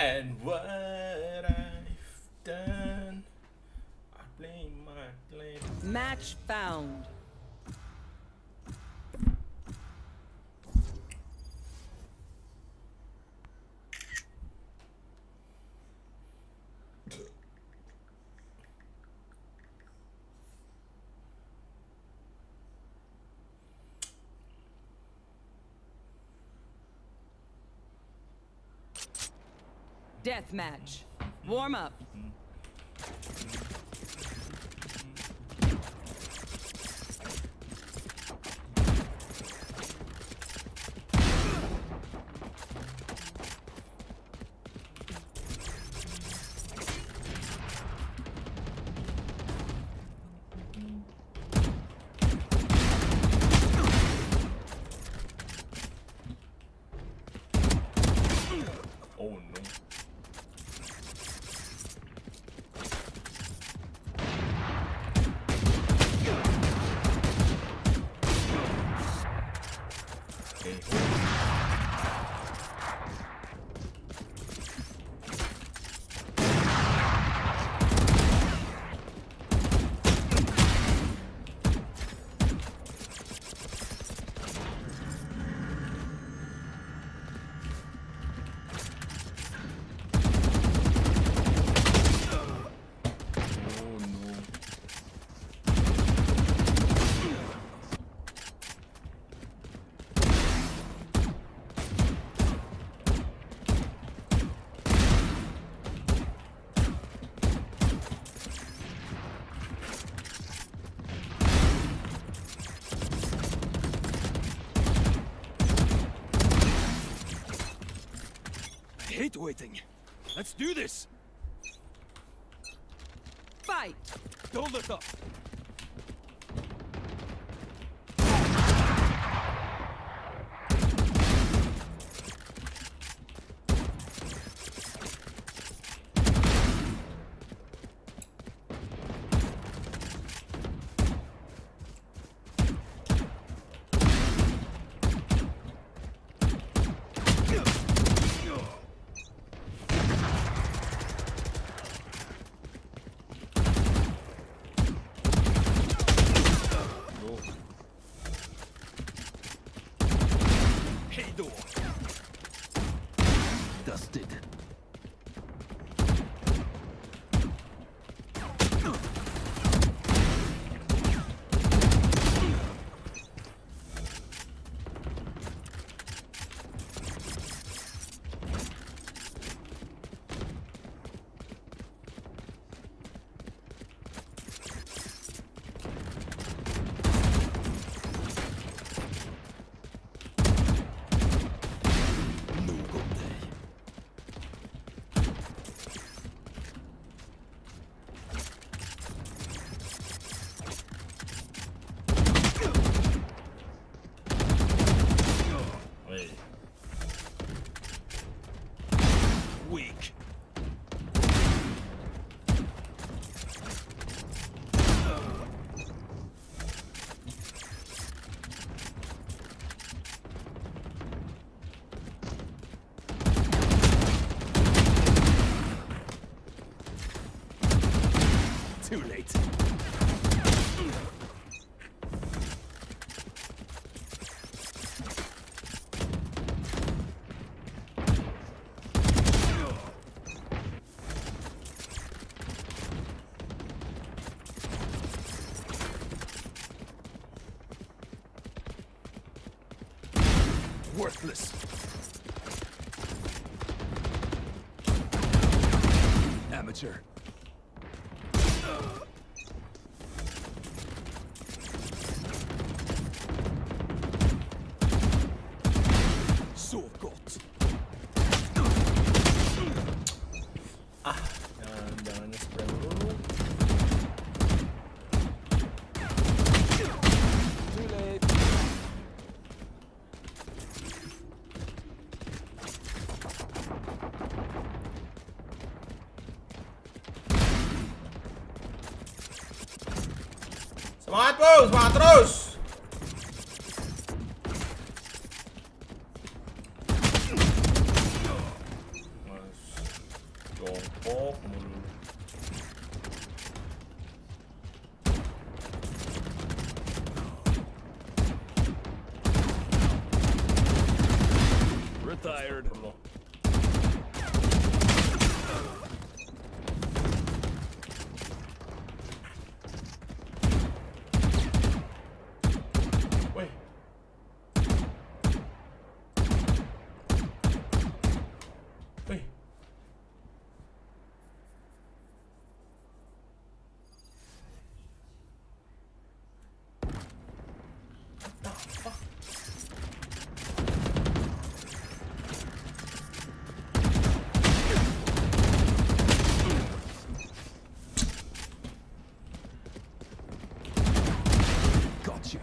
And what I've done, I blame my blame. Match found. Death match. Warm up. Oh no. I hate waiting. Let's do this. Fight. Don't let up. Dusted. Weak. Too late. Worthless. Amateur. So gott. Ah, Jangan spray dulu. Too late. Semangat bos, semangat terus. Mas, jongkok mulu. Retired. Perlu. Wih. Wih. Gotcha.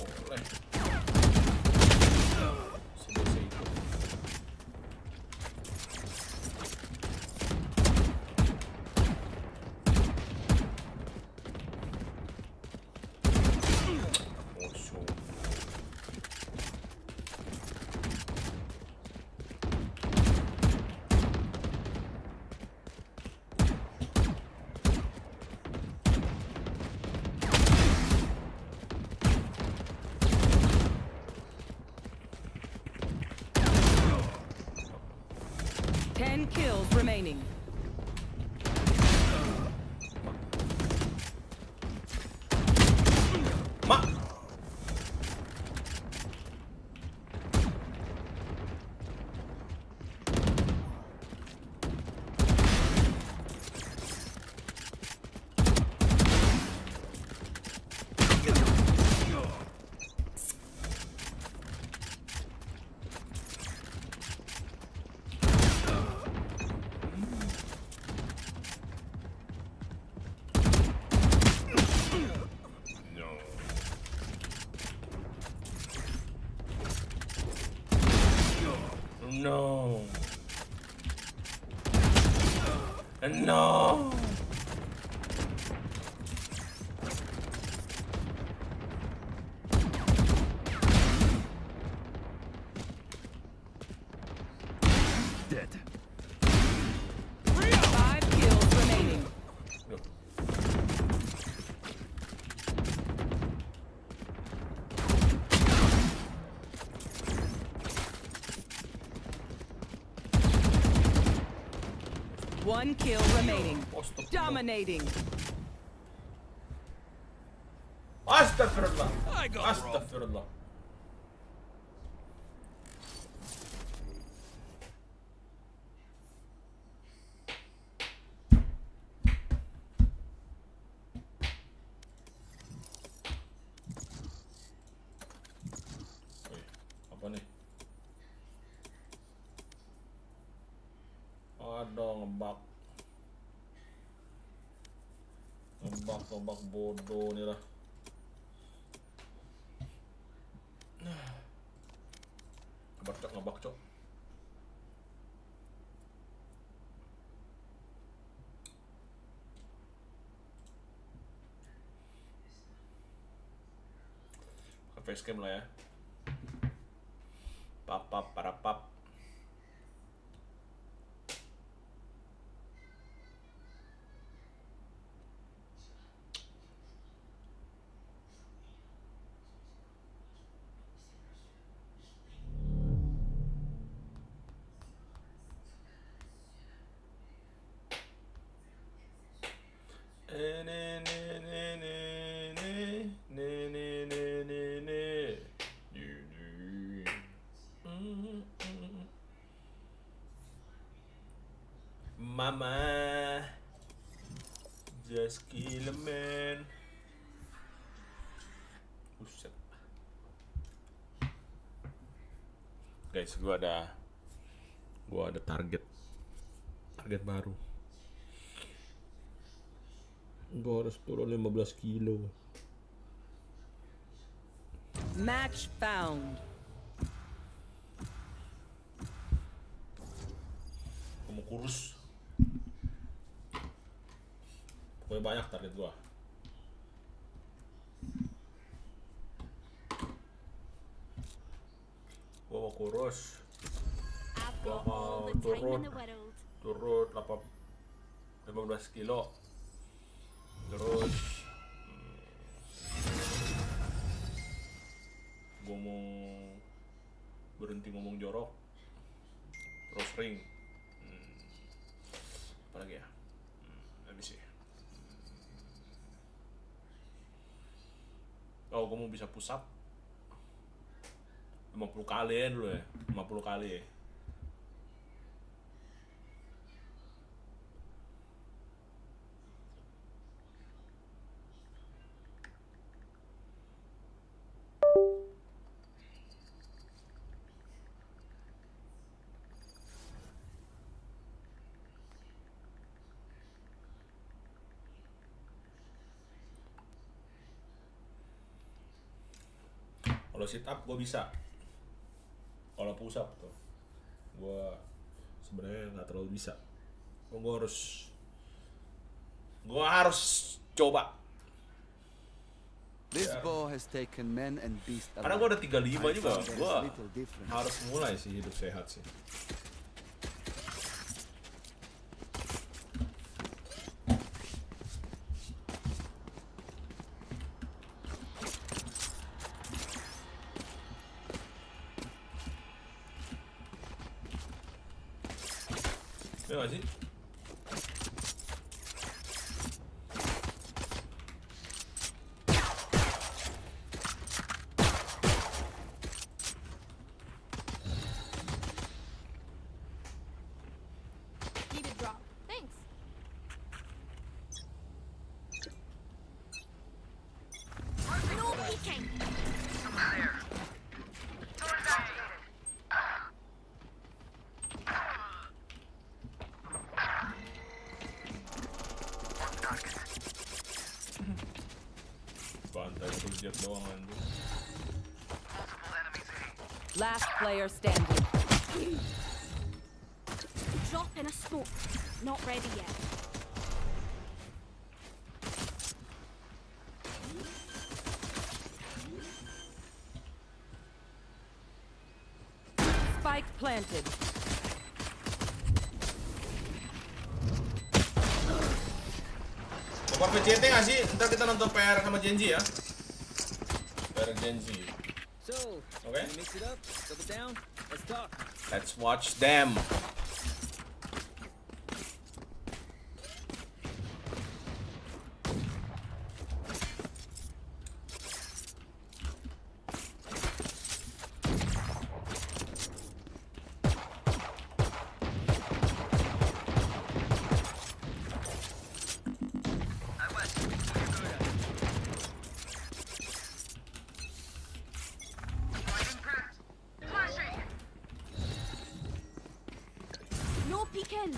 Boleh. Sebisa itu. Musuh. Ten kills remaining. Mak. No. No. Dead. 5 kills remaining. Duh. One kill remaining. Astagfirullah. Dominating. Astagfirullah. I got robbed. Astagfirullah. Wih, apa nih? Aduh, ngebak. Ngebak bodoh nih lah. Ngebak cok. Pakai facecam lah ya. Pap para pap. Mama, just kill a man. Buset. Guys, gua ada target baru. Gua harus turun 15 kilo. Match found. Gua mau kurus. Pokoknya banyak target gua. Gua mau kurus. I've Gua got mau all the time turun in the world. 15 kilo. Terus gue mau berhenti ngomong jorok. Terus ring. Apa lagi ya? Habis sih. Oh, gue mau bisa push up 50 kali ya dulu ya. 50 kali ya. Kalau sit up gue bisa. Kalau push up tuh gue sebenarnya nggak terlalu bisa. Gue harus coba. This bow has taken men and beasts Karena gue alike. udah 35 juga. There is Gue little difference. harus mulai sih hidup sehat sih. Ya nggak sih? Need a drop. Thanks. No peeking. Bantai terus jet doang anjing. Last player standing. Drop in a smoke. Not ready yet. Spike planted. Nobar Prx nggak sih? Ntar kita nonton PR sama Gen.G ya. PR Gen.G. So, Okay. you mix it up, double down, let's talk. Let's watch them. No peeking.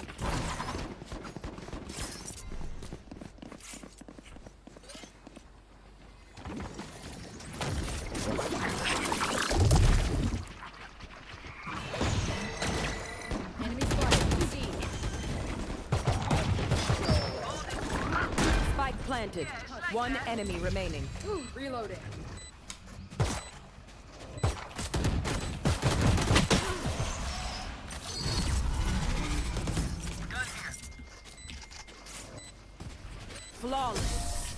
Enemy spotted. See. Spike planted. One enemy remaining. Reloading. Flawless.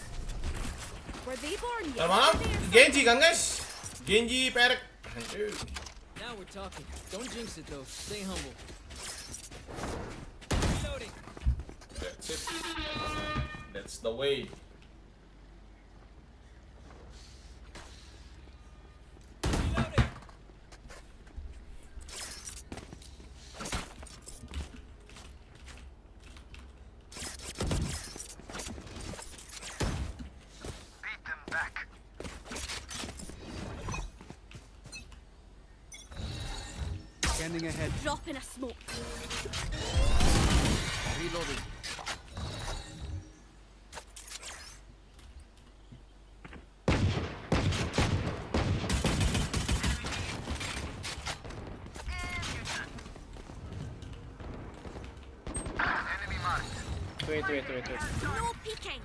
Were they born Selamat malam, yesterday or Gen.G kan guys? Gen.G PR. Now we're talking. Don't jinx it though. Stay humble. Reloading. That's it. That's the way. Reloading. Scanning ahead. Drop in a smoke. Reloading. Wait. No peeking.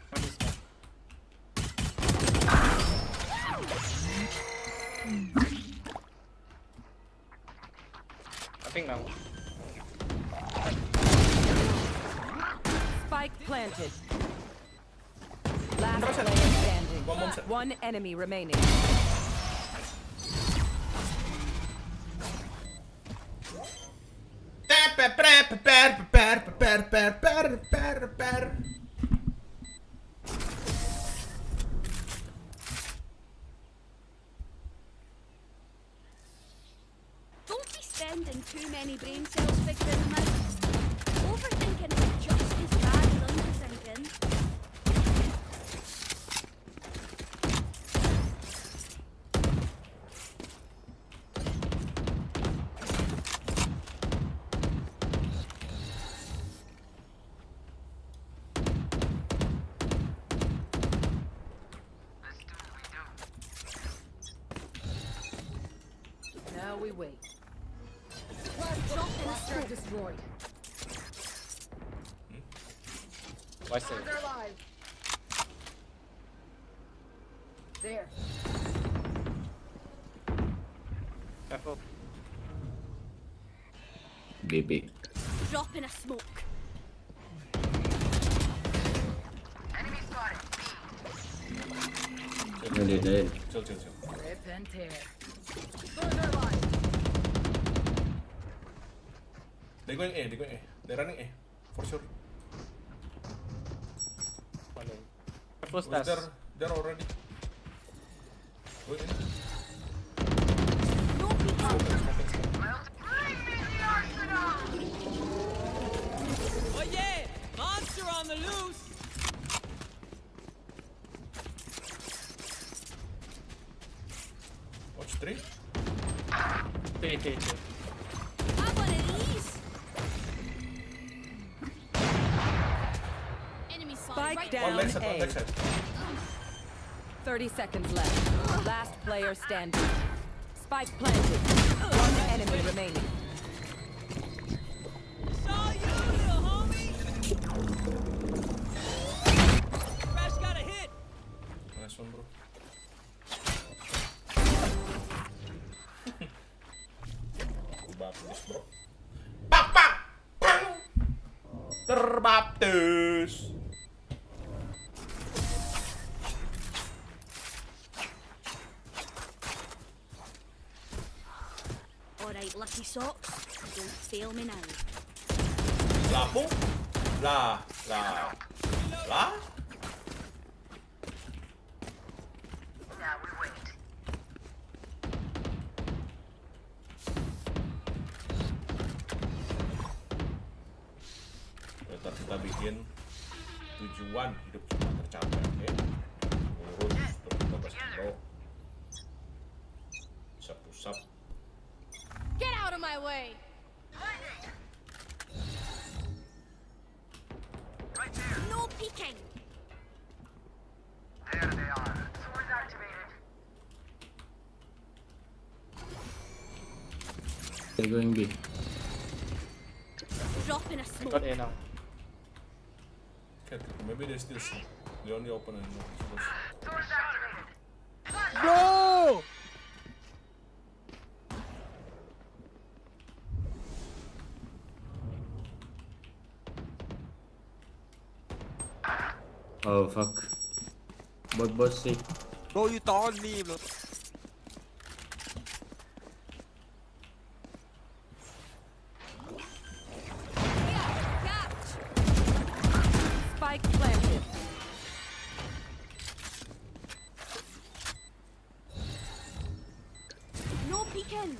One is one. Nothing now. Spike planted. Last player standing. One enemy remaining. Don't be spending too many brain cells figuring them out. Overthinking is just as bad as underthinking. Now we wait. Drop in a smoke. Destroyed. Why say? They're alive. There. Careful. BB. Drop in a smoke. Nandito. Chill. Rip and tear. They going A. They're running A. For sure. One in. Careful Was stairs. there already. Going in. No peeking. Oh yeah! Monster on the loose! Watch 3. Three. Have one of these. Enemy spotted Spike right down. One leg side, A. one leg side. 30 seconds left. Last player standing. Spike planted. One enemy remaining. Saw you, little homie! Crash got a hit! Nice one, bro. Terbaptis, bro. Pak! Terbaptis. Alright, lucky socks. Don't fail me now. Lapung? Lah. Ntar kita bikin tujuan hidup kita tercapai, oke? Lurus, terus kita bro. Pusap. Get out of my way! No peeking! They're going B. Drop in a I smoke. got A now. Okay, maybe they still see. They only open and close. No! Oh fuck. Boss C. Bro, you told me, bro. Catch! Spike planted. No peeking!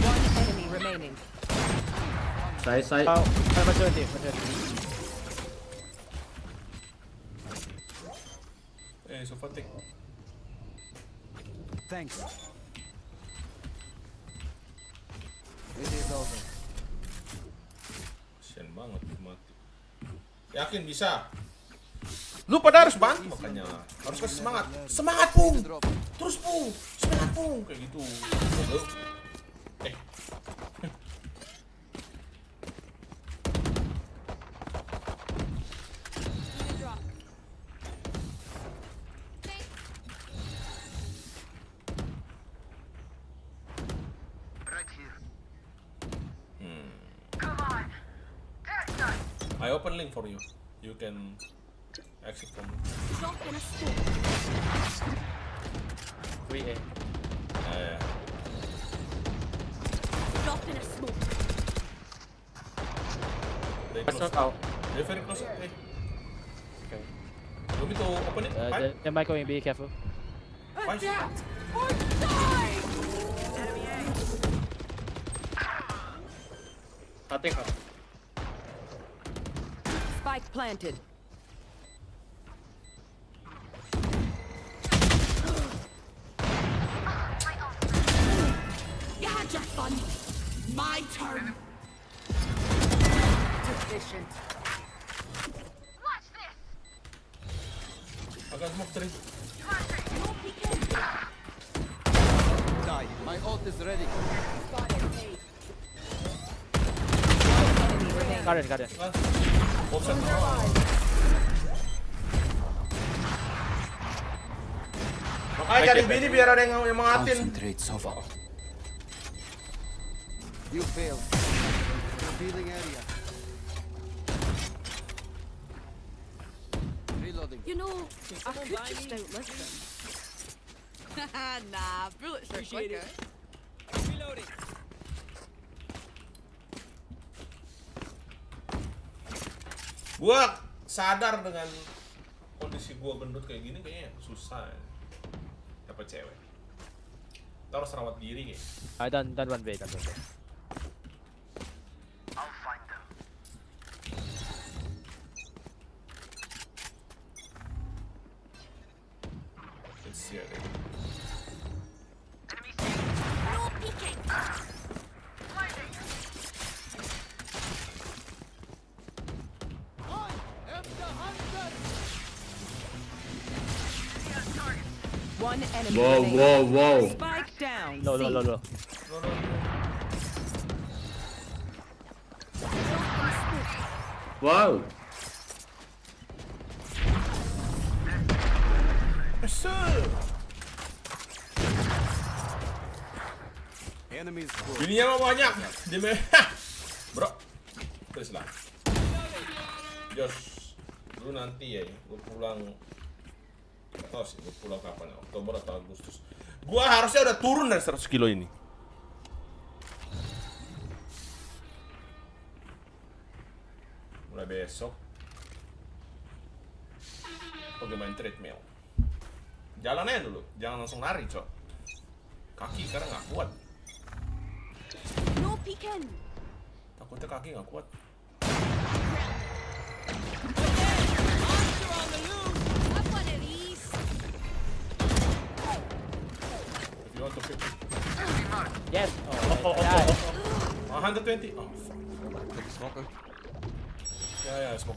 One enemy remaining. Side. Majority. So fatigue. Thanks. It is over. Kasian banget mati. Yakin bisa? Lu pada harus bantu makanya. Harus kasih semangat. Semangat, Pung. Terus, Pung. Semangat, Pung. Kayak gitu. Lu. I open link for you. You can exit from it. Drop in a smoke. 3A. Yeah. Drop in a smoke. They Let's close. not out. They're very close. Hey. Okay. You want me to open it? Fine. They might going B, careful. Fine. Or die! Nothing out. Spike planted. You had your fun. My turn. Deficient. I got smoke 3. No peeking. Die. My ult is ready. Got it. Both sides now. Makanya cari bini biar ada yang mangatin. Concentrate, Sova. You failed. Revealing area. Reloading. You know, I could just outlive them. Nah, bullets are Appreciate quicker. it. Reloading. Gua sadar dengan kondisi gua gendut kayak gini kayaknya susah ya. Dapat cewek. Kita harus rawat diri kayak. I done one way. Let's see it. No peeking. One enemy Whoa, remaining. whoa, whoa. Spike down. Low. C. Wow. Enemies close. Bininya mah banyak. Dia Bro. Terus lah. Josh, lu nanti ya, lu pulang. Gak tau sih, lu pulang kapan ya? Oktober atau Agustus. Gua harusnya udah turun dari 100 kilo ini. Mulai besok. Oke, main treadmill. Jalan aja dulu, jangan langsung lari, Cok. Kaki karena nggak kuat. No peeking. Takutnya kaki nggak kuat. Monster on the loose. Have one of these. If you want to pick. Yes. Oh. Die. 120. Oh, fuck. Smoker. Yeah, smoke.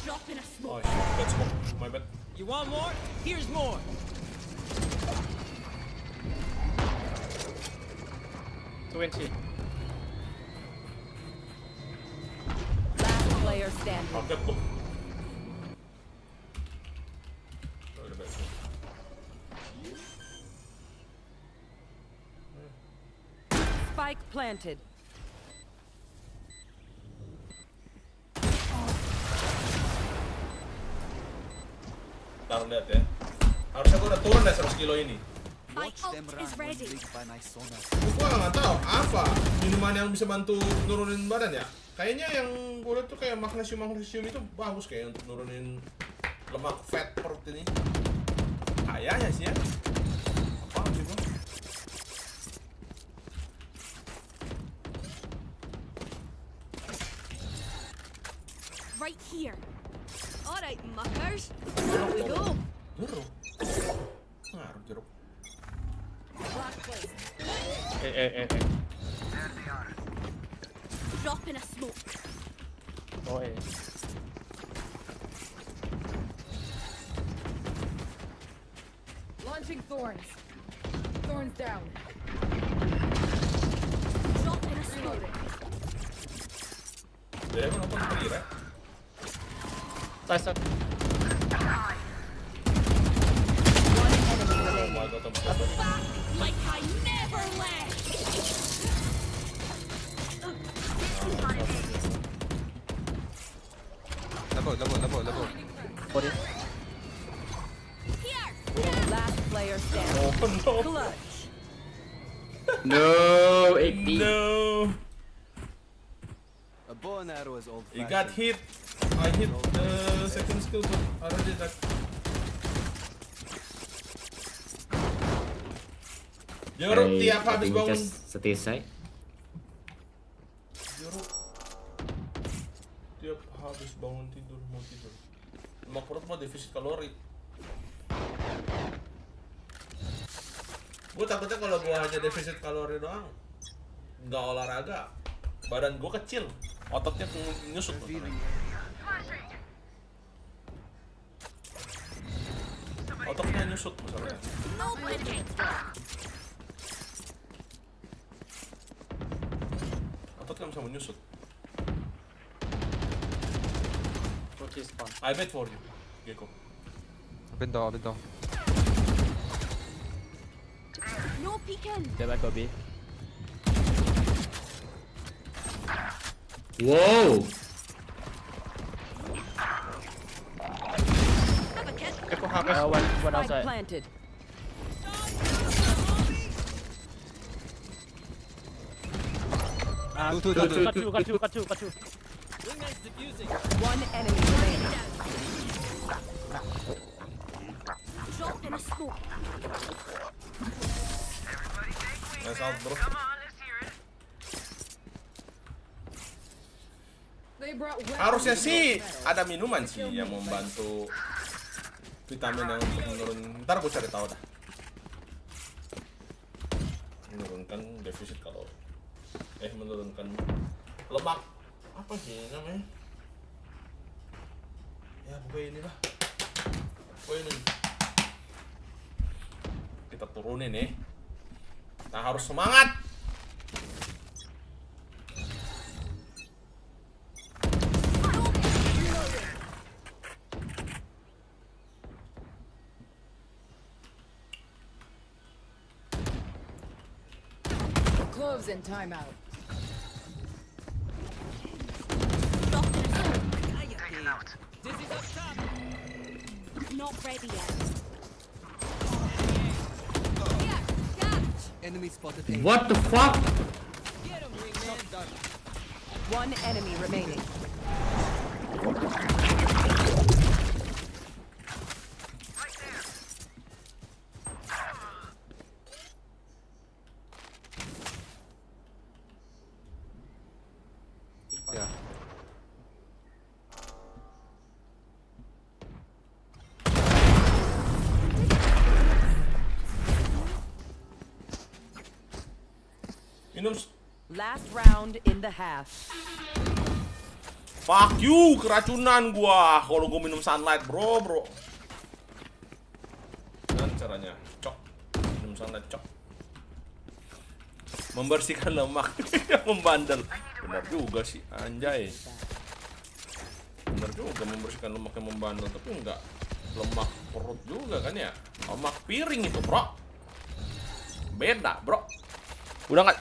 Drop in a smoke. Oh, shit. That's smoke. My bad. You want more? Here's more. Last player standing. Angkat gua. Oh, udah baik. Spike planted. Ntar lihat ya. Harusnya gua udah turun dari 100 kilo ini. My Watch them ult run is when ready. linked by my sonar. Gua nggak tahu apa minuman yang bisa bantu nurunin badan ya. Kayaknya yang gua lihat tuh kayak magnesium itu bagus kayak untuk nurunin lemak fat perut ini. Kayaknya sih ya. Apa sih gua? Right here. All right, muckers. Here we go. Dulu. Ngaruh jeruk. Drop in a smoke. Oh, Launching thorns. Thorns down. Drop in a smoke. Dia kan open clear ya. Nice. One enemy Oh remaining. my god, Back like I never left. Double. For it. Here. Last player standing. open no. Clutch. No, 80. No. A bow and arrow is old He fashioned. got hit. I hit the second skill but already that. Jeruk tiap habis bangun. Stay side. Jeruk tiap habis bangun tidur mau tidur. Lemak perut mau defisit kalori. Gue takutnya kalau gue hanya defisit kalori doang, nggak olahraga, badan gue kecil, ototnya nyusut. Ototnya nyusut misalnya. No blinking. Ototnya bisa menyusut. Which is fun. I bet for you, Gecko. Window. No peeking. They might go B. Wow. Have a kid. One Spike outside. planted. Two. Cut two. Wingman's defusing. One enemy remaining. Drop in a smoke. Nice out, bro. Harusnya sih ada minuman sih yang membantu vitamin yang untuk menurun. Ntar gue cari tahu dah. Menurunkan defisit kalori. Menurunkan lemak. Apa sih namanya? Ya pokoknya ini lah. Pokoknya ini. Kita turunin nih. Kita harus semangat. Close in timeout. Drop in a smoke. Dizzy's up top. Not ready yet. Here. Catch. Enemy spotted A. What the fuck? Get him, wingman. One enemy remaining. Yeah. Minum. Last round in the half. Fuck you, keracunan gua kalau gua minum sunlight, bro. Dan caranya, cok. Minum sunlight, cok. Membersihkan lemak yang membandel. Benar juga sih, anjay. Benar juga membersihkan lemak yang membandel, tapi enggak lemak perut juga kan ya. Lemak piring itu, bro. Beda, bro. Udah nggak?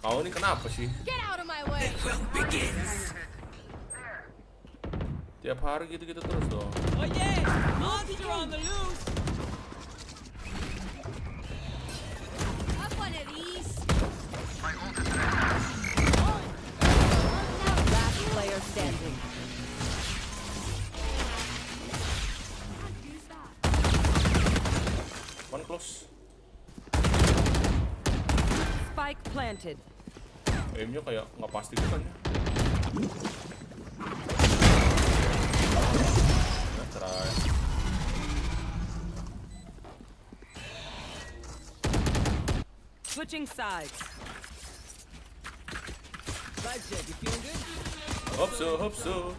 Kau ini kenapa sih? Get out of my way. Tiap hari gitu-gitu terus dong. Oh yeah! Monster on the loose! Have one of these. Last player standing. Can't use that. One close. Spike planted. Aimnya kayak nggak pasti gitu kan ya. Nah, try. Switching sides. Vibe check, you feeling good? Hope so, hope so.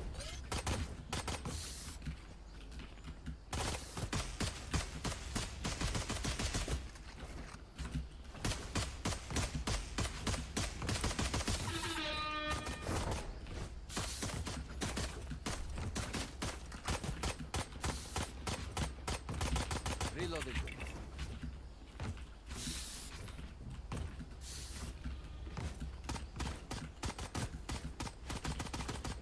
Reloading.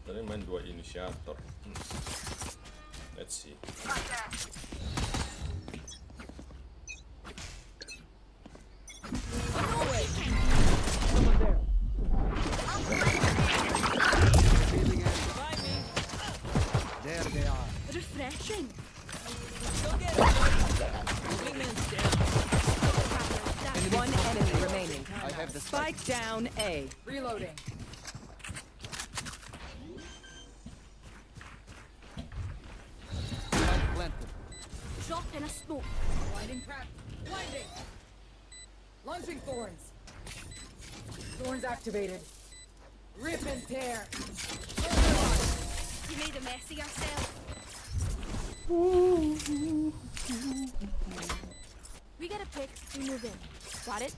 Tadi main 2 inisiator. Let's see. Revive me. There they are. Refreshing. Go get it, buddy. Wingman's down. One enemy remaining. I have the spike. Spike down A. Reloading. Spike planted. Drop in a smoke. Blinding crack. Blinding. Launching thorns. Thorns activated. Rip and tear. You made a mess of yourself. We get a pick, we move in. Got it?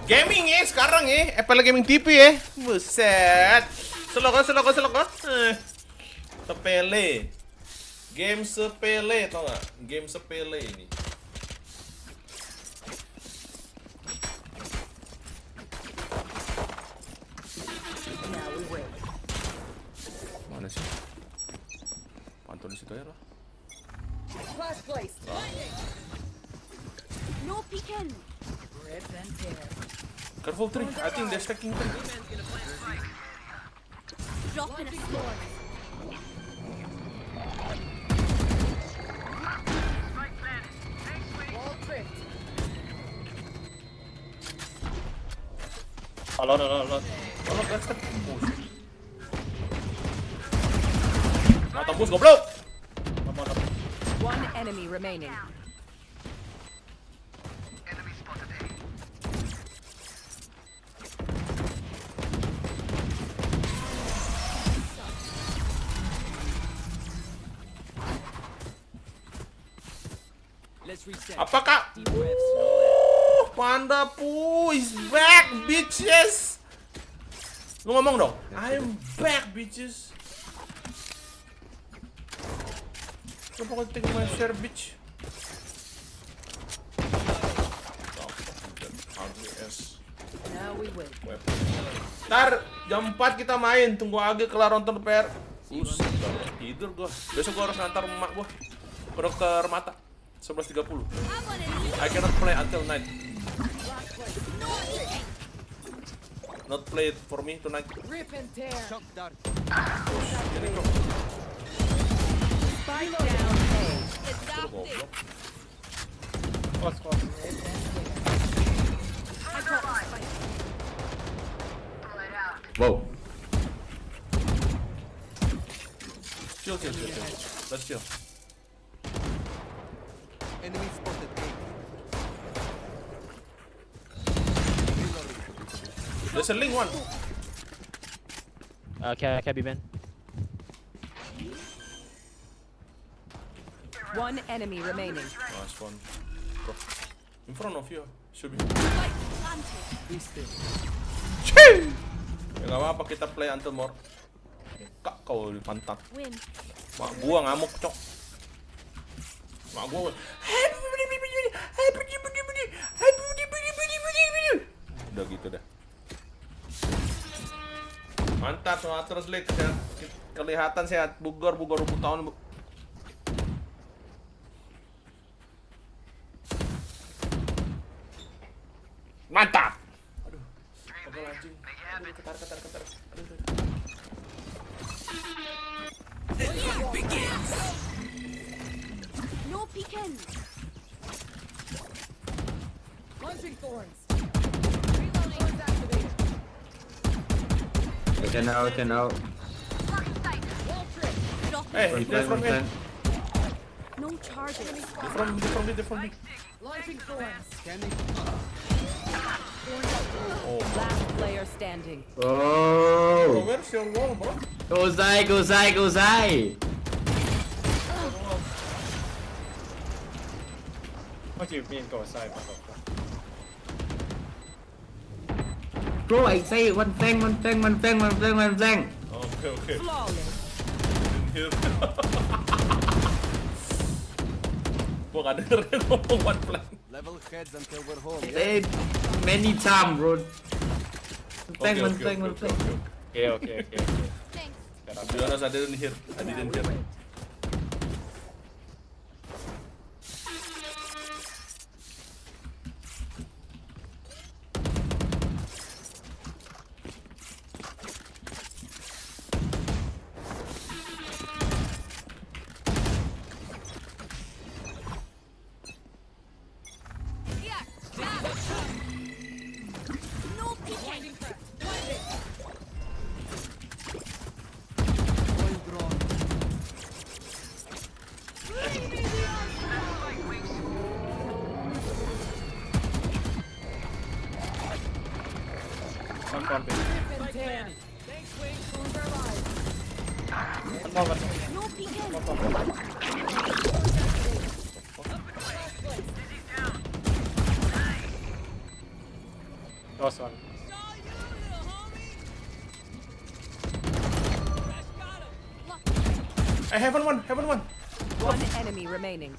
Gaming ya sekarang ya, Apple Gaming TV ya. Buset. Selokot. Sepele. Game sepele tau gak? Game sepele ini. Now we wait. Mana sih? Pantun di situ ya lah. Flash placed. Blinding. No peeking. Rip and tear. Careful tree. I think they're stacking tree. Wingman's gonna plant spike. Drop in a smoke. Wall tripped. Lot. Tolong guys, step. Nah, tembus goblok. One enemy remaining. Let's reset. Apakah? Deep breaths. No Panda Pu is back, bitches. Lu ngomong dong. I'm back, bitches. Lu pokoknya take my share, bitch. Ugly ass Now we wait. weapon. Ntar jam 4 kita main. Tunggu Age kelar nonton PR. Tidur gua. Besok gua harus ngantar emak gua ke dokter mata. 11.30. I want to leave. I cannot play until night. Not play for me tonight. Rip and tear. Shock dart. Jadi bro, Spike down A. It's lu that goblok. Close. I got the spike. Wow. Chill. Let's chill. Enemy spotted A. There's a link one. Can be man. One enemy remaining. Nice one. Bro. In front of you. Should be. Spike planted. Be still. Ya gak apa-apa, kita play until more. Kak kau di pantat. Win. Mak gua ngamuk, cok. Mak gua. Udah gitu dah. Mantap, semangat terus Lik. Kelihatan sehat, bugar rumput tahun. Mantap. Aduh. Pegel anjing. Aduh, ketar. No peeking. Launching thorns. Reloading. Thorns activated. We can out. Wall trip. Drop in Hey, a there's from here. No charges. Different. Scanning. Last player standing. Bro, Oh. where's your wall, bro? Go Zai, go Zai, go Zai. What do you mean go aside? Bro, I say one flank. Okay. Flawless. Here. Gua gak denger dia ngomong one plan. Level heads until we're home. Yeah? Say many time, bro. Flank, Okay. one flank. Okay. Thanks. To be honest, I didn't hear. Yeah. No peeking. Point drawn. One bit. Thanks, Wing. One more. No peeking. Last one. Saw you, little homie. Crash got him. I have one. One enemy remaining.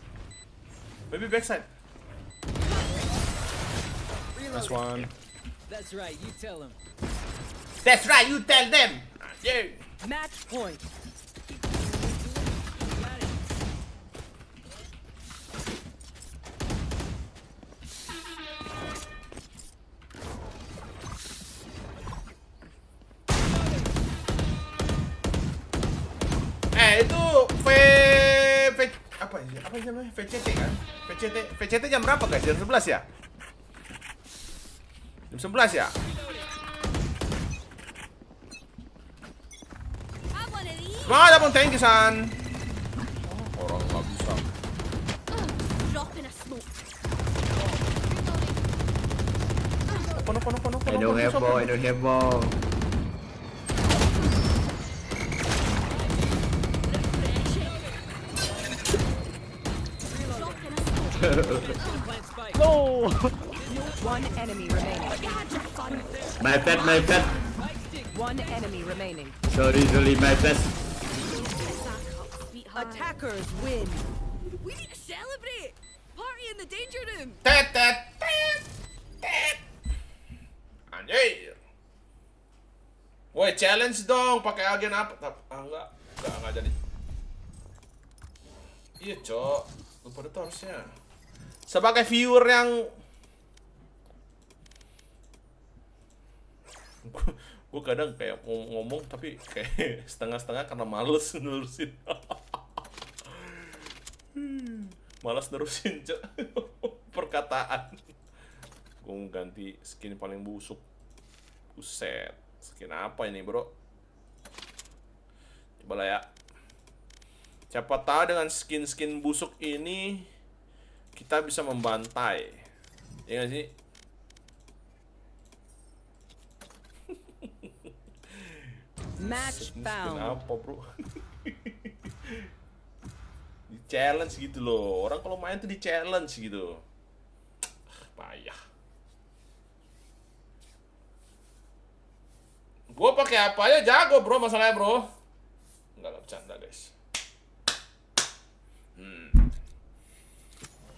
Maybe backside. Last one. That's right. You tell him. That's right, you tell them. Yeah. Match point. Got it. Itu apa namanya? VCT kan? VCT jam berapa guys? Jam 11 ya? Jam 11 ya? Have one of these. Semangat abang, thank you san. Orang nggak bisa. Drop in a smoke. Kono. I don't have ball. Plant spike. No. One enemy remaining. My pet. One enemy remaining. Sorry, my pet. Sweetheart. Attackers win. We need to celebrate. Party in the danger room. Tet. Anjir. Woi, challenge dong, pakai agen apa? Enggak jadi. Iya, Cok. Lupa itu harusnya. Sebagai viewer yang gue kadang kayak ngomong tapi kayak setengah-setengah karena males nerusin. Malas nerusin, Cok. Perkataan. Gue mau ganti skin paling busuk. Buset. Skin apa ini, bro? Coba lah ya. Siapa tahu dengan skin-skin busuk ini kita bisa membantai. Ya nggak sih? Match Skin found. apa, bro? Di challenge gitu loh. Orang kalau main tuh di challenge gitu. Payah. Gue pakai apa aja jago, bro, masalahnya, bro. Enggak bercanda, guys.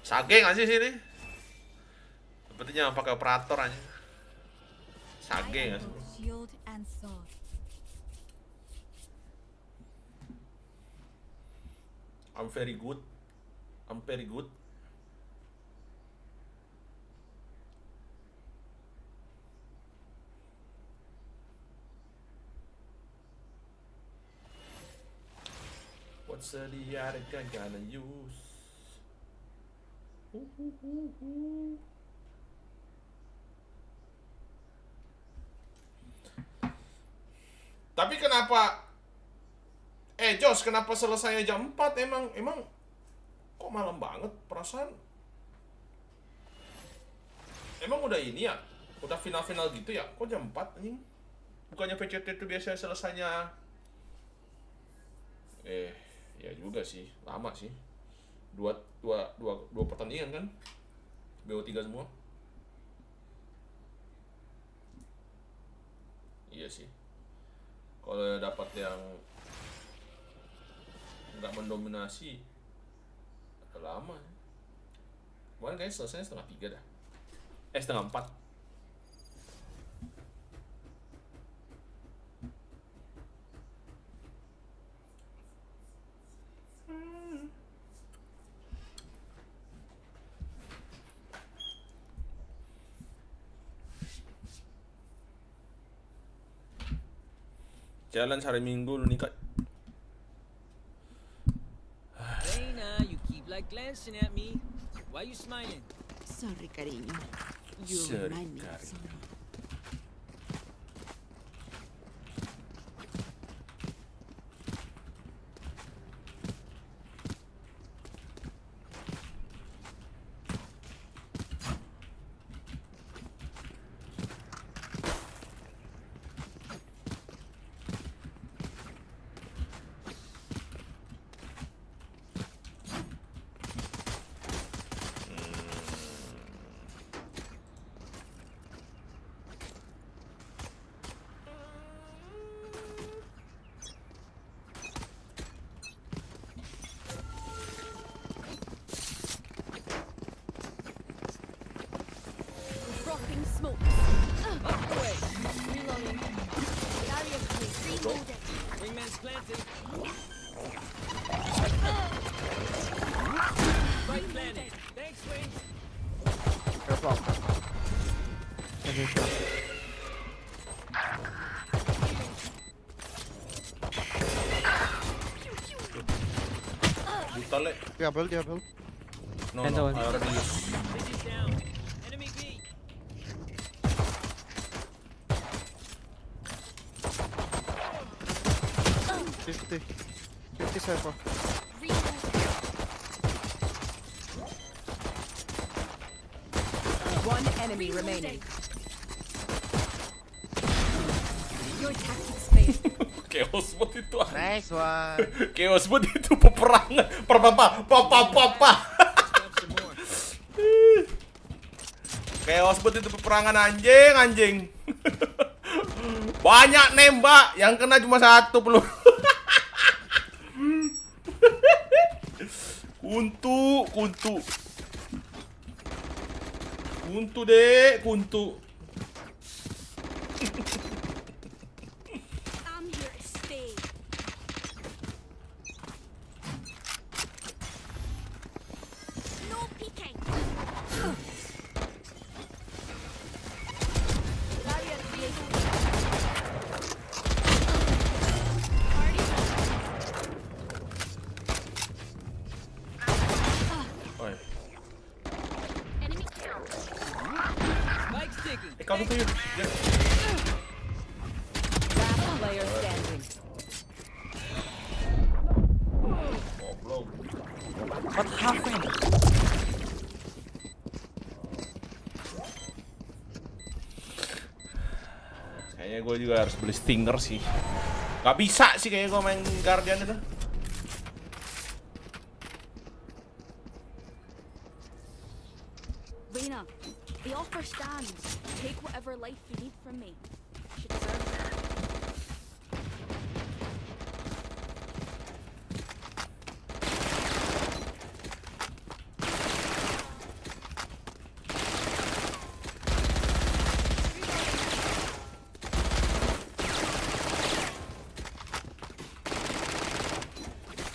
Sage nggak sih sini? Sepertinya pakai operator aja. Sage nggak sih? Shield and sword. I'm very good. What's the other guy gonna use? Tapi kenapa Jos, kenapa selesainya jam 4? Emang Kok malam banget? Perasaan emang udah ini ya? Udah final-final gitu ya? Kok jam 4 anjing? Bukannya PCT itu biasanya selesainya ya juga sih, lama sih. Dua pertandingan kan? BO3 semua. Iya sih. Kalau dapat yang nggak mendominasi agak lama. Kemarin kayaknya selesainya setengah 3 dah. Setengah 4. Jalan hari Minggu lu nikah. Reina, you keep like glancing at me. Why you smiling? Sorry, cariño. You Sorry, remind me of cariño. someone. Dropping smokes. Reloading. Barrier complete. Reloaded. Wingman's planted. Right planted. Thanks, Wings. Careful. Buta le. Dia build. No, I already used. This is down. Enemy B. Fifty cypher. Reloaded. One enemy remaining. Your tactics failed. Chaos mode itu. Nice one. Chaos mode itu peperangan. Papa. Grab some more. Chaos mode itu peperangan anjing. Banyak nembak, yang kena cuma satu peluru. Kuntu dek, kuntu. I'm here to stay. No peeking. Barrier created. Party. Oi. Enemy killed. Spike's ticking. Kamu tuh yuk. Ya. Last player standing. Goblok. What happened? Kayaknya gue juga harus beli stinger sih. Gak bisa sih kayaknya gue main Guardian itu. Reina, the offer stands. Take whatever life you need from me. You deserve it.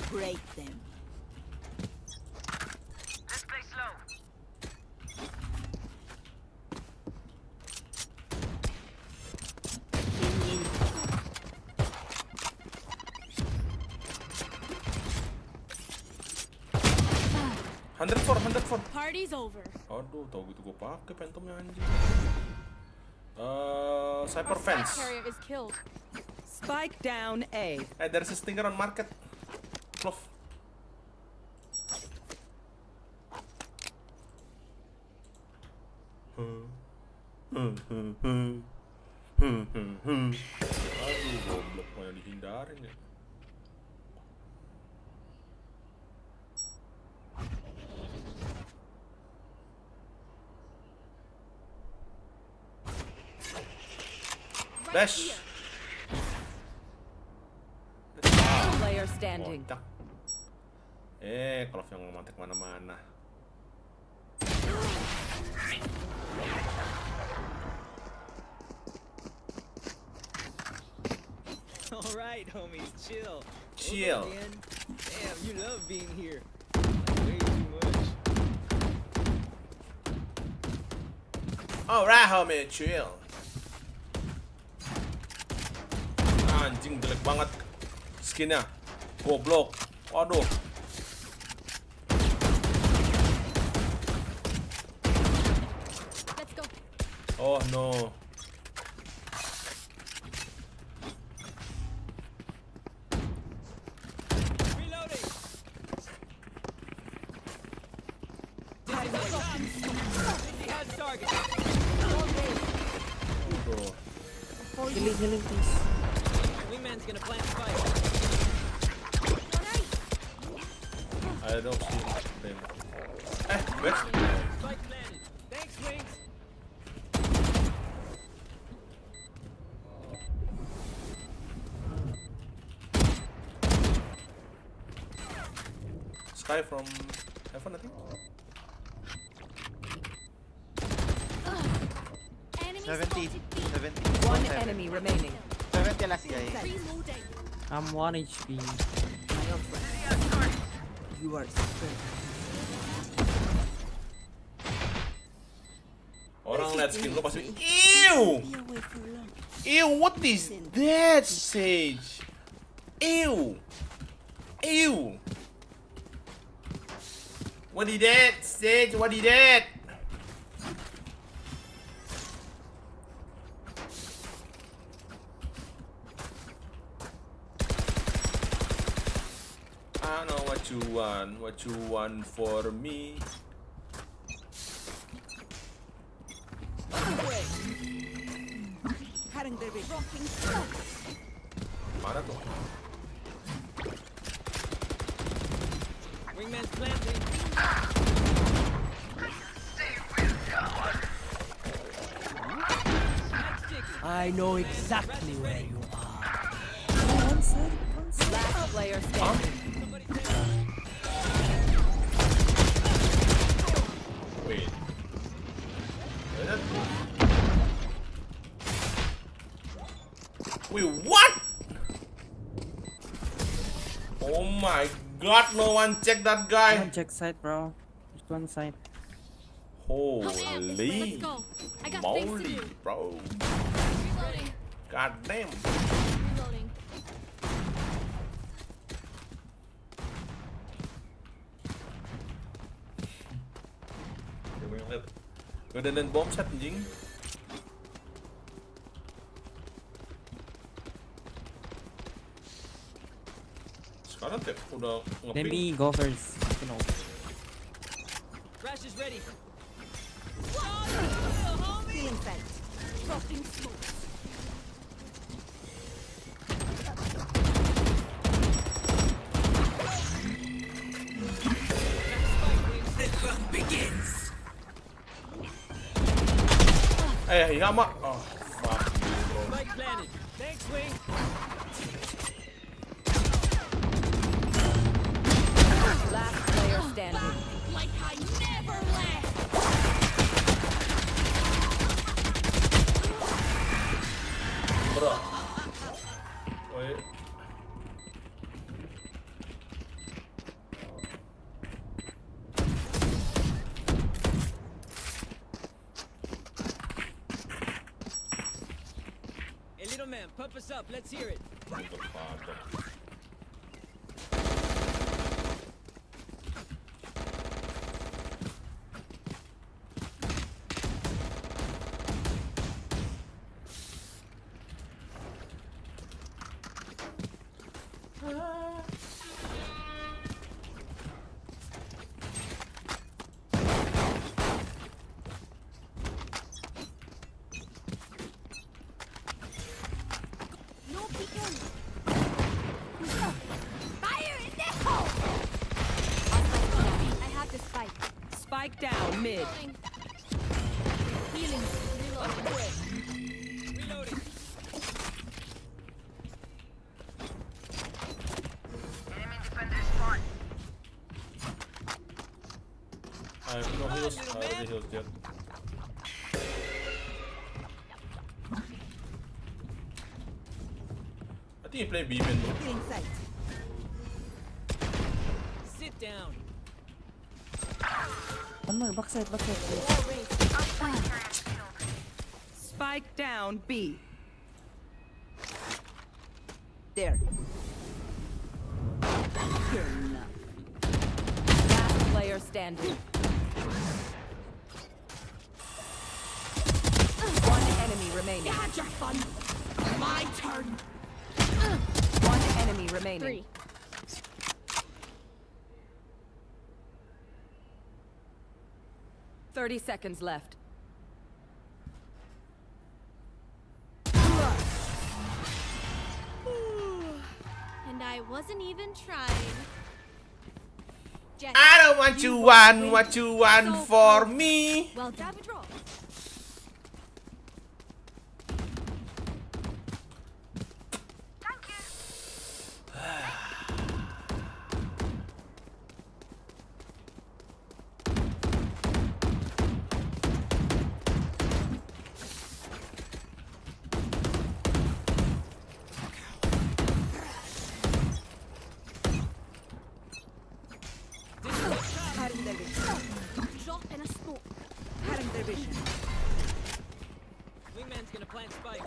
Break them. Let's 104. Party's over. Aduh, tau gitu gue pakai Phantomnya anjing. Cyber Spike Fence. carrier is killed. Spike down A. There's a stinger on market. Clove. Aduh, goblok mana dihindarin ya. Dash. Player standing. Kocak. Kalau yang ngemantek mana-mana. All right, homies, chill. Chill. Okay, man. Damn, you love being here. Like, way too much. Alright, homie, chill. Anjing jelek banget skinnya. Goblok. Waduh. Let's go. Oh no. Reloading. He has target. Waduh. Healing, please. Wingman's gonna plant the fire. I don't see them. Where's Spike planted. Thanks, Wings. Sky from heaven, I think? Enemy 70. spotted. 70. One enemy remaining. 70 last guy. Reloading. I'm 1 HP. You are Orang liat skin lo pasti ew! Ew, what is that, Sage? Ew! Ew! What is that, Sage? What is that? I know what you want for me. Rocking stuff. Mana tuh? Wingman's planting. I know exactly where you are. Last player standing. Wait. Wait, what? Oh my god, no one check that guy. check side, bro. Just one side. I'll air this way. Holy Let's go. I got things to moly, do. bro. Reloading. God damn. Reloading. Gue ngeliat. Gue dan bom set anjing. Sekarang teh udah Let ngeping. me go first. You know. Crash is ready. Feeling fed. Dropping smoke. Iya mak. Oh, fuck. Spike planted. Thanks, Wing. Last player standing. Like I never left. Bro. Wait. Hey, little man, pump us up. Let's hear it. yet. I think you play B-man, bro. Sit down. One more, backside, backside. Spike down B. There. Last player standing. One enemy remaining. You had your fun. My turn. One enemy remaining. 3. 30 seconds left. And I wasn't even trying. Just I don't want you want what you want for me. well, damage roll. Drop in a smoke. Wingman's gonna plant spike.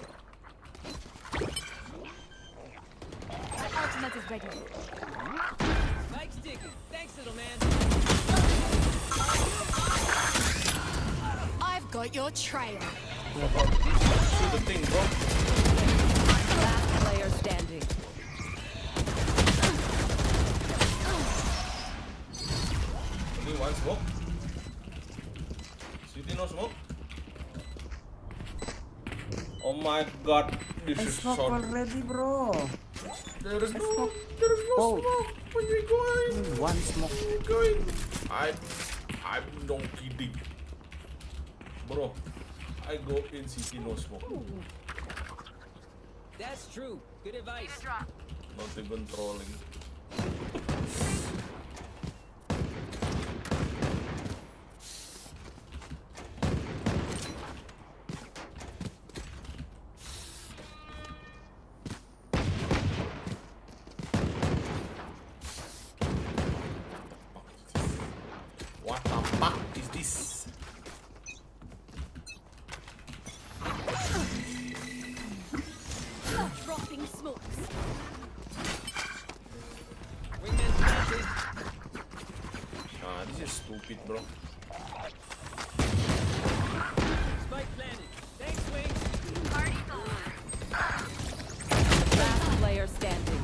My ultimate is ready. Spike's digging. Thanks, little man. I've got your trail. See the thing, bro. Last player standing. Only one smoke. City no smoke. Oh my god, this I is smoke short. already, bro. There is no Oh. smoke. Where you going? One smoke. Where you going? I'm not kidding. Bro, I go in city no smoke. That's true. Good advice. Not even trolling. What the fuck is this? Dropping smokes. Wingman's planted. Ah, this is stupid, bro. Spike planted. Thanks, Wings. Last player standing.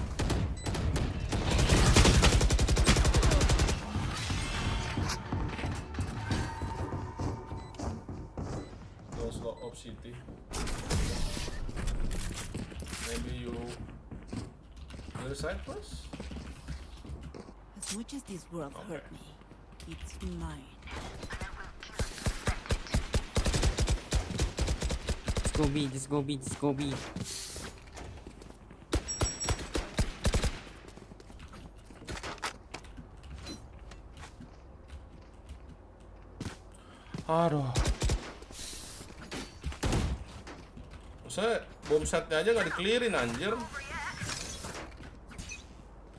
No slot of city. Maybe you other side first? As much as this world hurt me, it's mine. Just go B, just go B, just go B. Aduh. Maksudnya bom setnya aja nggak di-clearin anjir.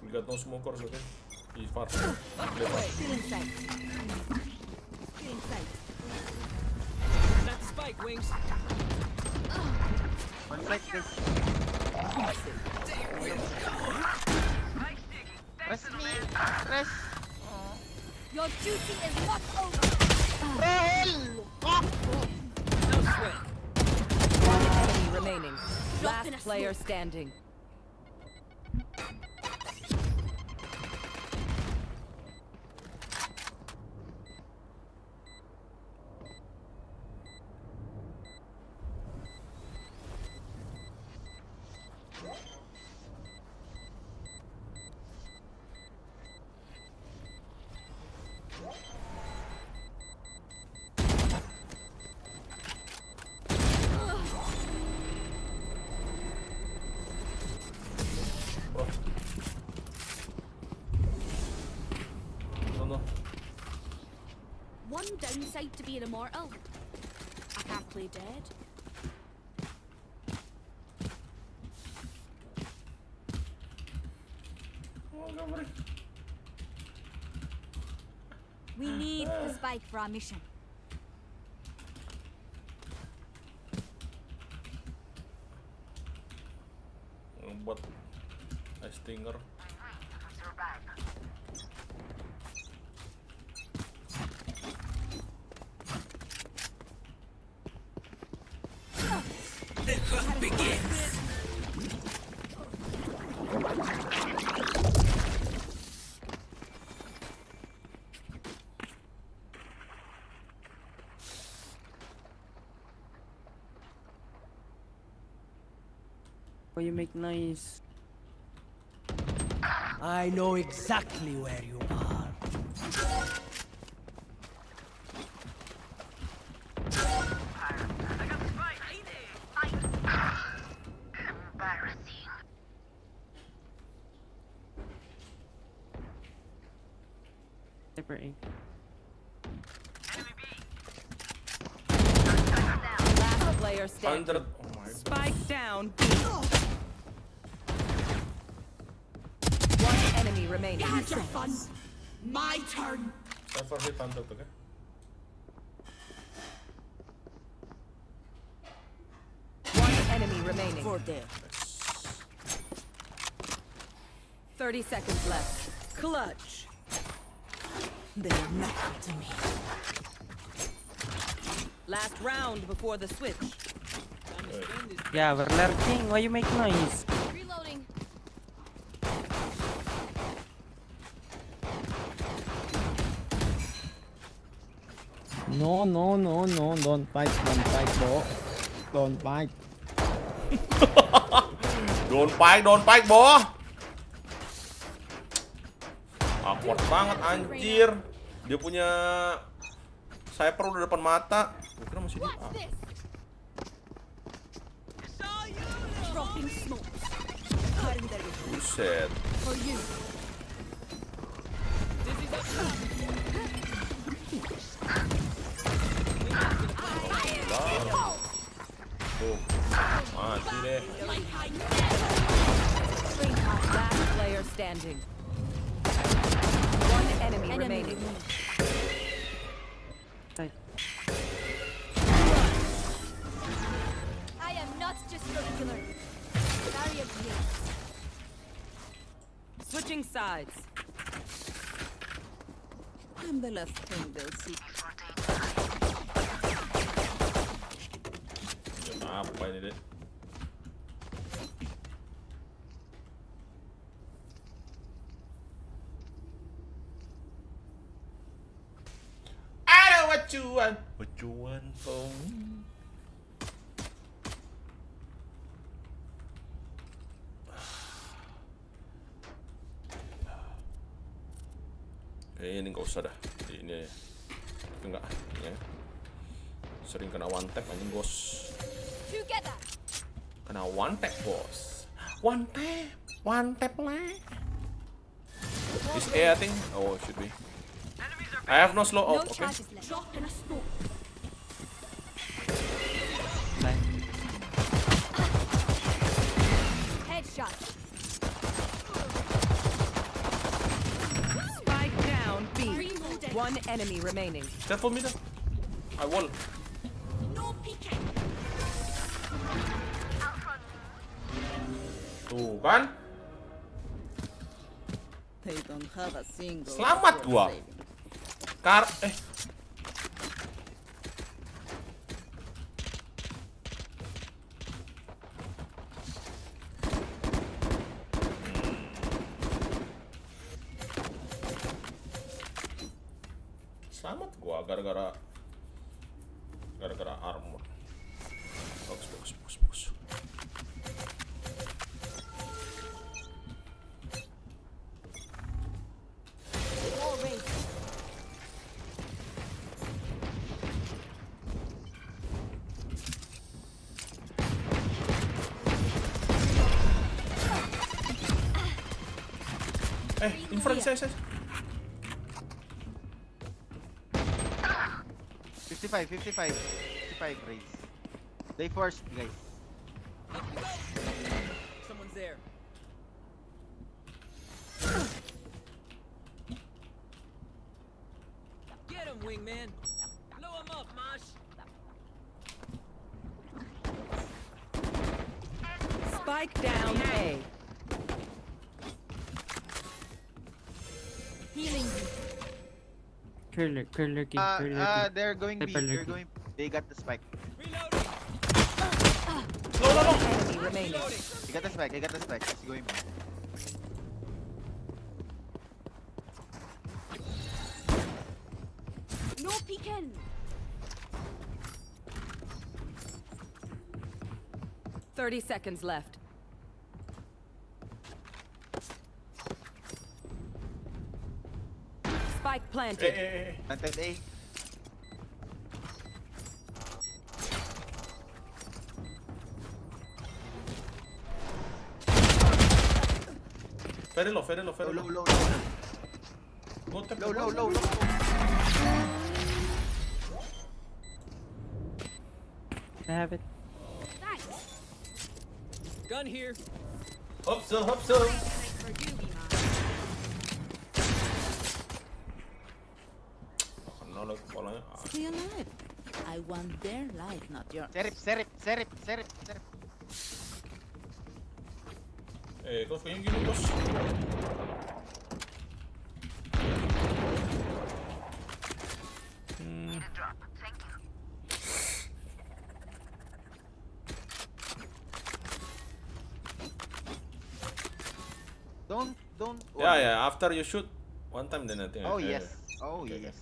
We got no smokers, okay? He's far. Still in sight. Still in sight. Not the spike, Wings. One flight, guys. Press me, press. Your duty is not over. No sweat. One enemy remaining. Drop in a Last player smoke. standing. decide to be an immortal, I can't play dead. Oh, gambar. We need the spike for our mission. Buat ice stinger. Why you make noise? I know exactly where you are. Hyper A. Last player standing. 100. Oh my god. Spike down. One enemy remaining. My turn. Never hit 100, okay? One enemy remaining. For there. 30 seconds left. Clutch. They are nothing to me. Last round before the switch. Yeah, we're lurking. Why you make noise? Reloading. No, don't fight, bro. Don't fight. Don't fight, boh. Awkward banget anjir. Dia punya sniper udah depan mata. Gua kira masih di A. What's this? Dropping smoke. Cutting their vision. Buset. For you. Tuh. Mati deh. Last player standing. One enemy remaining. Right. I am not just regular. Barrier here. Switching sides. I'm the last thing they'll see. Apa ini deh? I know what you want from me. Ini nggak usah dah. Ini enggak ya. Sering kena one tap anjing bos. Together. Kena one tap bos. One tap lah. This A I think. Oh should be. I have no slow No up. Okay. charges left. Drop in a smoke. Bye. Headshot. Spike down B. Reloading. One enemy remaining. Careful me dah. I wall. No peeking. Tuh kan. They don't have a single. Selamat gua. Selamat gua gara-gara armor. Bagus. Wall raised. In front saya. 55, 55, 55 raise. They forced, guys. Up you go. Someone's there. Get him, wingman. Blow him up, Mosh. Spike down A. Healing. Curler king, curler king. They're going B. Hyper They're lurking. going. They got the spike. Reloading. Enemy remaining. Reloading. They got the spike. They got the spike. It's going B. No peeking. Thirty seconds left. Spike planted. Planted A. Very low, very low, very Low, low. low, low, Go tap, low, go. low, low, low. I have it. Thanks. Gun here. Hope so, hope so. For you, wee man. Ano lang pala yun. Stay alive. I want their life, not yours. Serip. Kos, kayong ginugos. Don't. Yeah, after you shoot, one time then I think. Oh yes. Oh Okay, yes.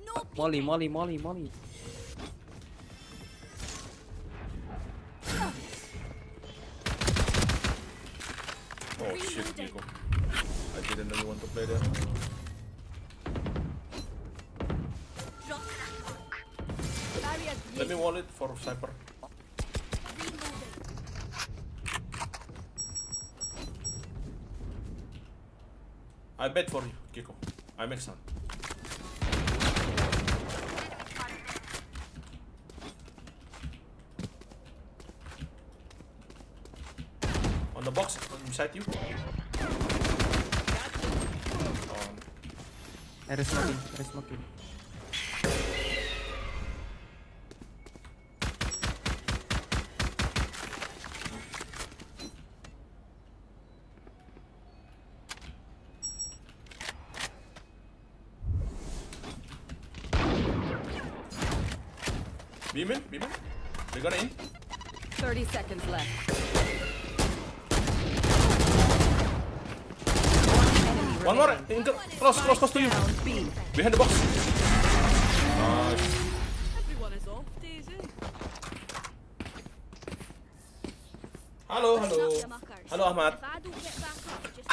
No Molly. Oh shit, Kiko. I didn't really want to play there. barrier Let me wall it for Cypher. reloading. I bet for you, Kiko. I make some. On the box, beside you. There is smoking. Beam in. They got in. 30 seconds left. One more. Close to you. Down B. Behind the box. Nice. Everyone is off, Daisy. Hello. Listen up, you muckers. Hello, Ahmad. If I don't get back up, just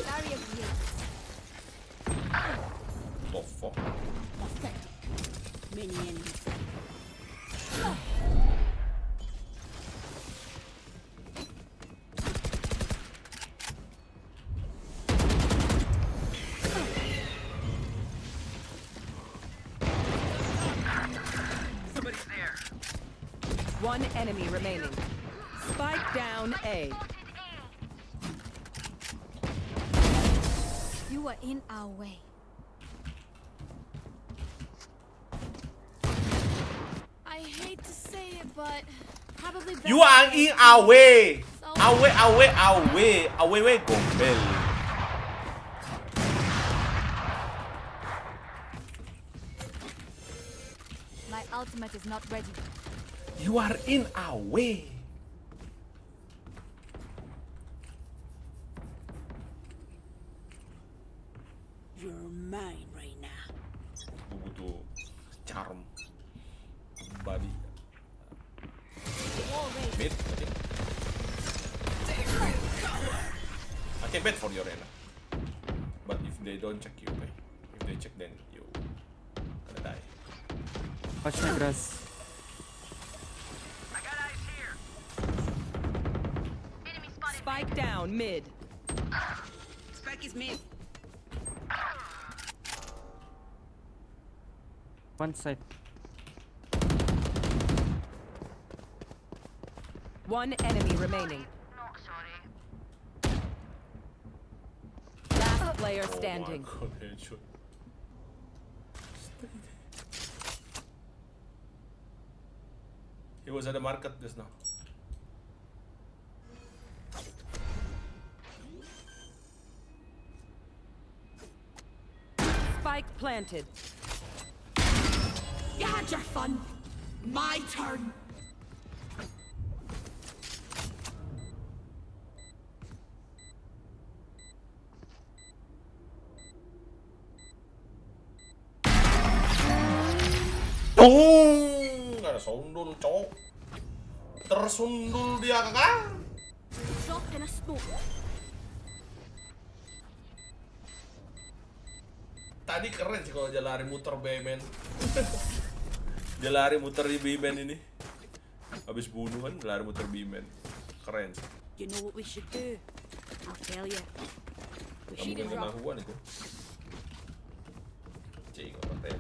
barrier created. Oh fuck. Pathetic. Many enemies. Somebody's there. One enemy remaining. Spike down A. You are in our way. I hate to say it, but probably better You are in our way. Away, gombel. My ultimate is not ready. You are in our way. You're mine right now. body. Mid, I think. I can bet for your Rena. But if they don't check you, okay? If they check, then you gonna die. Watch my grass. Spike down mid. Spike is mid. One side. One enemy remaining. Last player standing. Oh my god, headshot. He was at the market just now. Spike planted. You had your fun. My turn. Tung! Ada sundul, cowok. Tersundul dia, kakak. Dropped in a smoke. Tadi keren sih kalau dia lari muter B-man. Dia lari muter di B-man ini. Habis bunuh kan, lari muter B-man. Keren sih. You know what we should do? I'll tell you. We Gak should mungkin kena drop. huan itu. Cik, gak percaya.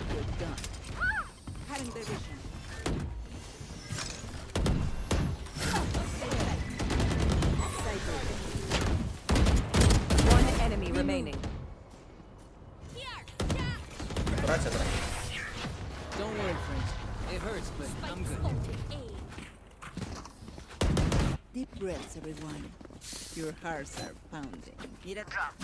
Good done. Cutting their vision. One enemy remaining. Terakhir, terakhir. Don't worry, friends. It hurts, but I'm good. Deep breaths, everyone. Your hearts are pounding. Need a drop.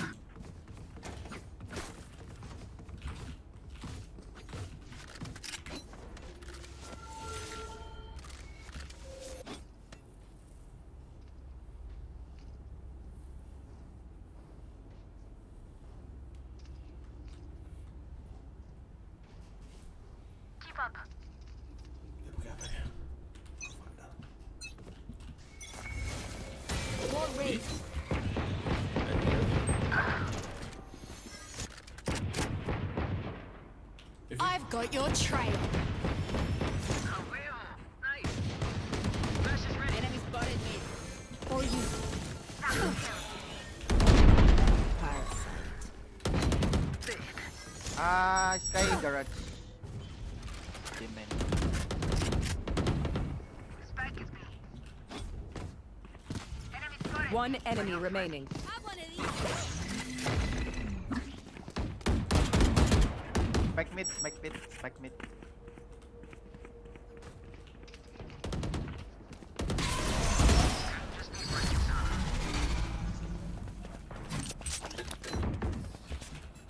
Dia pakai apa ya? Vandal. I've got your trail. Enemy spotted me. For you. Ah, Sky Garage. Demon. One enemy remaining. Have one of these. Spike mid, spike mid, spike mid.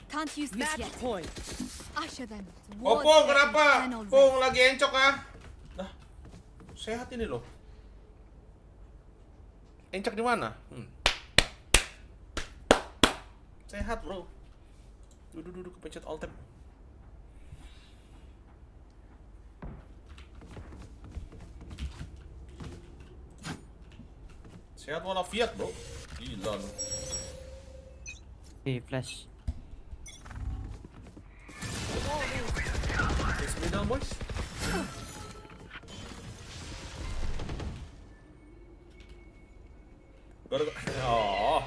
Can't use this Match yet. point. Usher them. Oh, towards Pong, the kenapa? final Pong ring. lagi encok ah. Nah, sehat ini loh. Encok di mana? Sehat bro. Duduk kepencet alt tab. Sehat walafiat bro. Gila lu. Okay, flash. It's middle boys. Baru oh.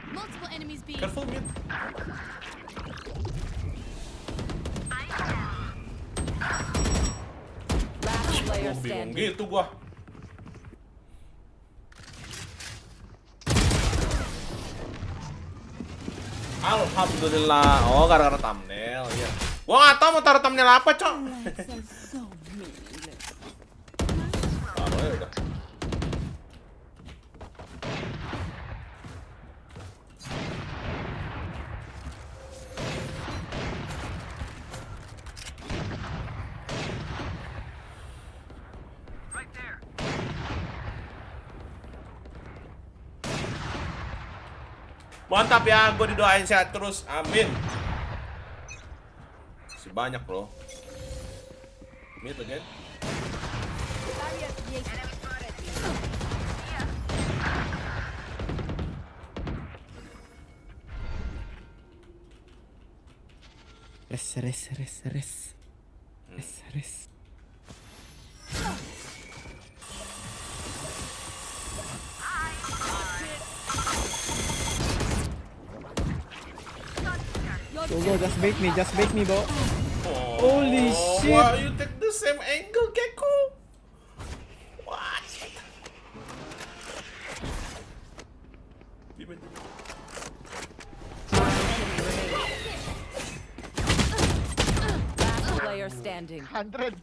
Multiple enemies being. Careful mid. Last player Bingung standing. gitu gua. Alhamdulillah. Oh, gara-gara thumbnail, ya. Gua nggak tahu mau taruh thumbnail apa, Cok. Lives are so meaningless. Taruh ya udah. Mantap ya, gue didoain sehat terus, amin. Masih banyak loh. Mid again. Res. Go, just bait me, bro. Holy shit. Why you take the same angle, Gecko? What? Last player standing. 100.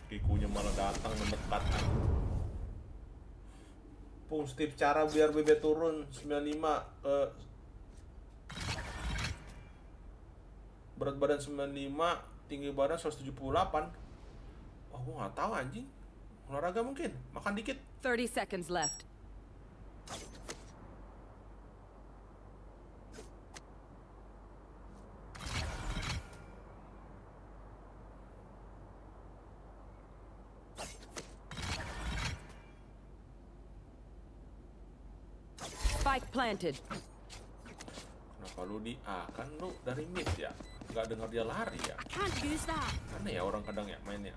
Kikunya malah datang mendekat. Positif cara biar BB turun 95 ke berat badan 95, tinggi badan 178. Oh, gua nggak tahu anjing. Olahraga mungkin, makan dikit. 30 seconds left. Spike planted. Kenapa lu kan lu dari mid ya? Nggak dengar dia lari ya? Can't use that. Aneh ya orang kadang ya mainnya.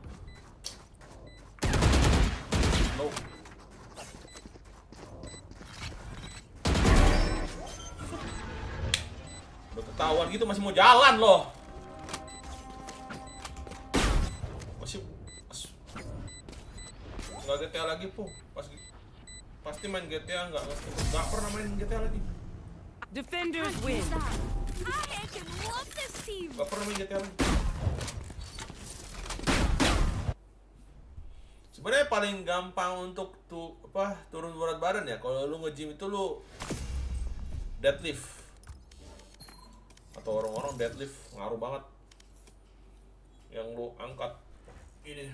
Low. Udah ketahuan gitu masih mau jalan loh. Masih nggak GTA lagi po. Pasti main GTA nggak pernah main GTA lagi. Defenders win. I heckin' love this team. Nggak pernah main GTA lagi. Sebenarnya paling gampang untuk turun berat badan ya. Kalau lu nge-gym itu lu deadlift. Atau orang-orang deadlift ngaruh banget. Yang lu angkat ini.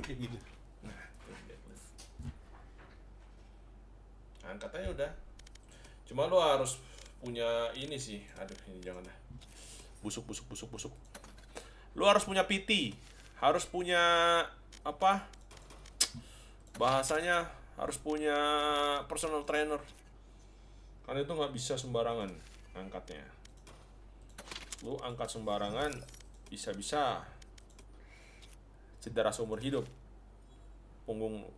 Kayak gitu. Nah, deadlift. Angkat aja udah. Cuma lu harus punya ini sih. Aduh, ini jangan dah. Busuk. Lu harus punya PT. Harus punya bahasanya harus punya personal trainer. Karena itu nggak bisa sembarangan angkatnya. Lu angkat sembarangan bisa-bisa cedera seumur hidup punggung lu.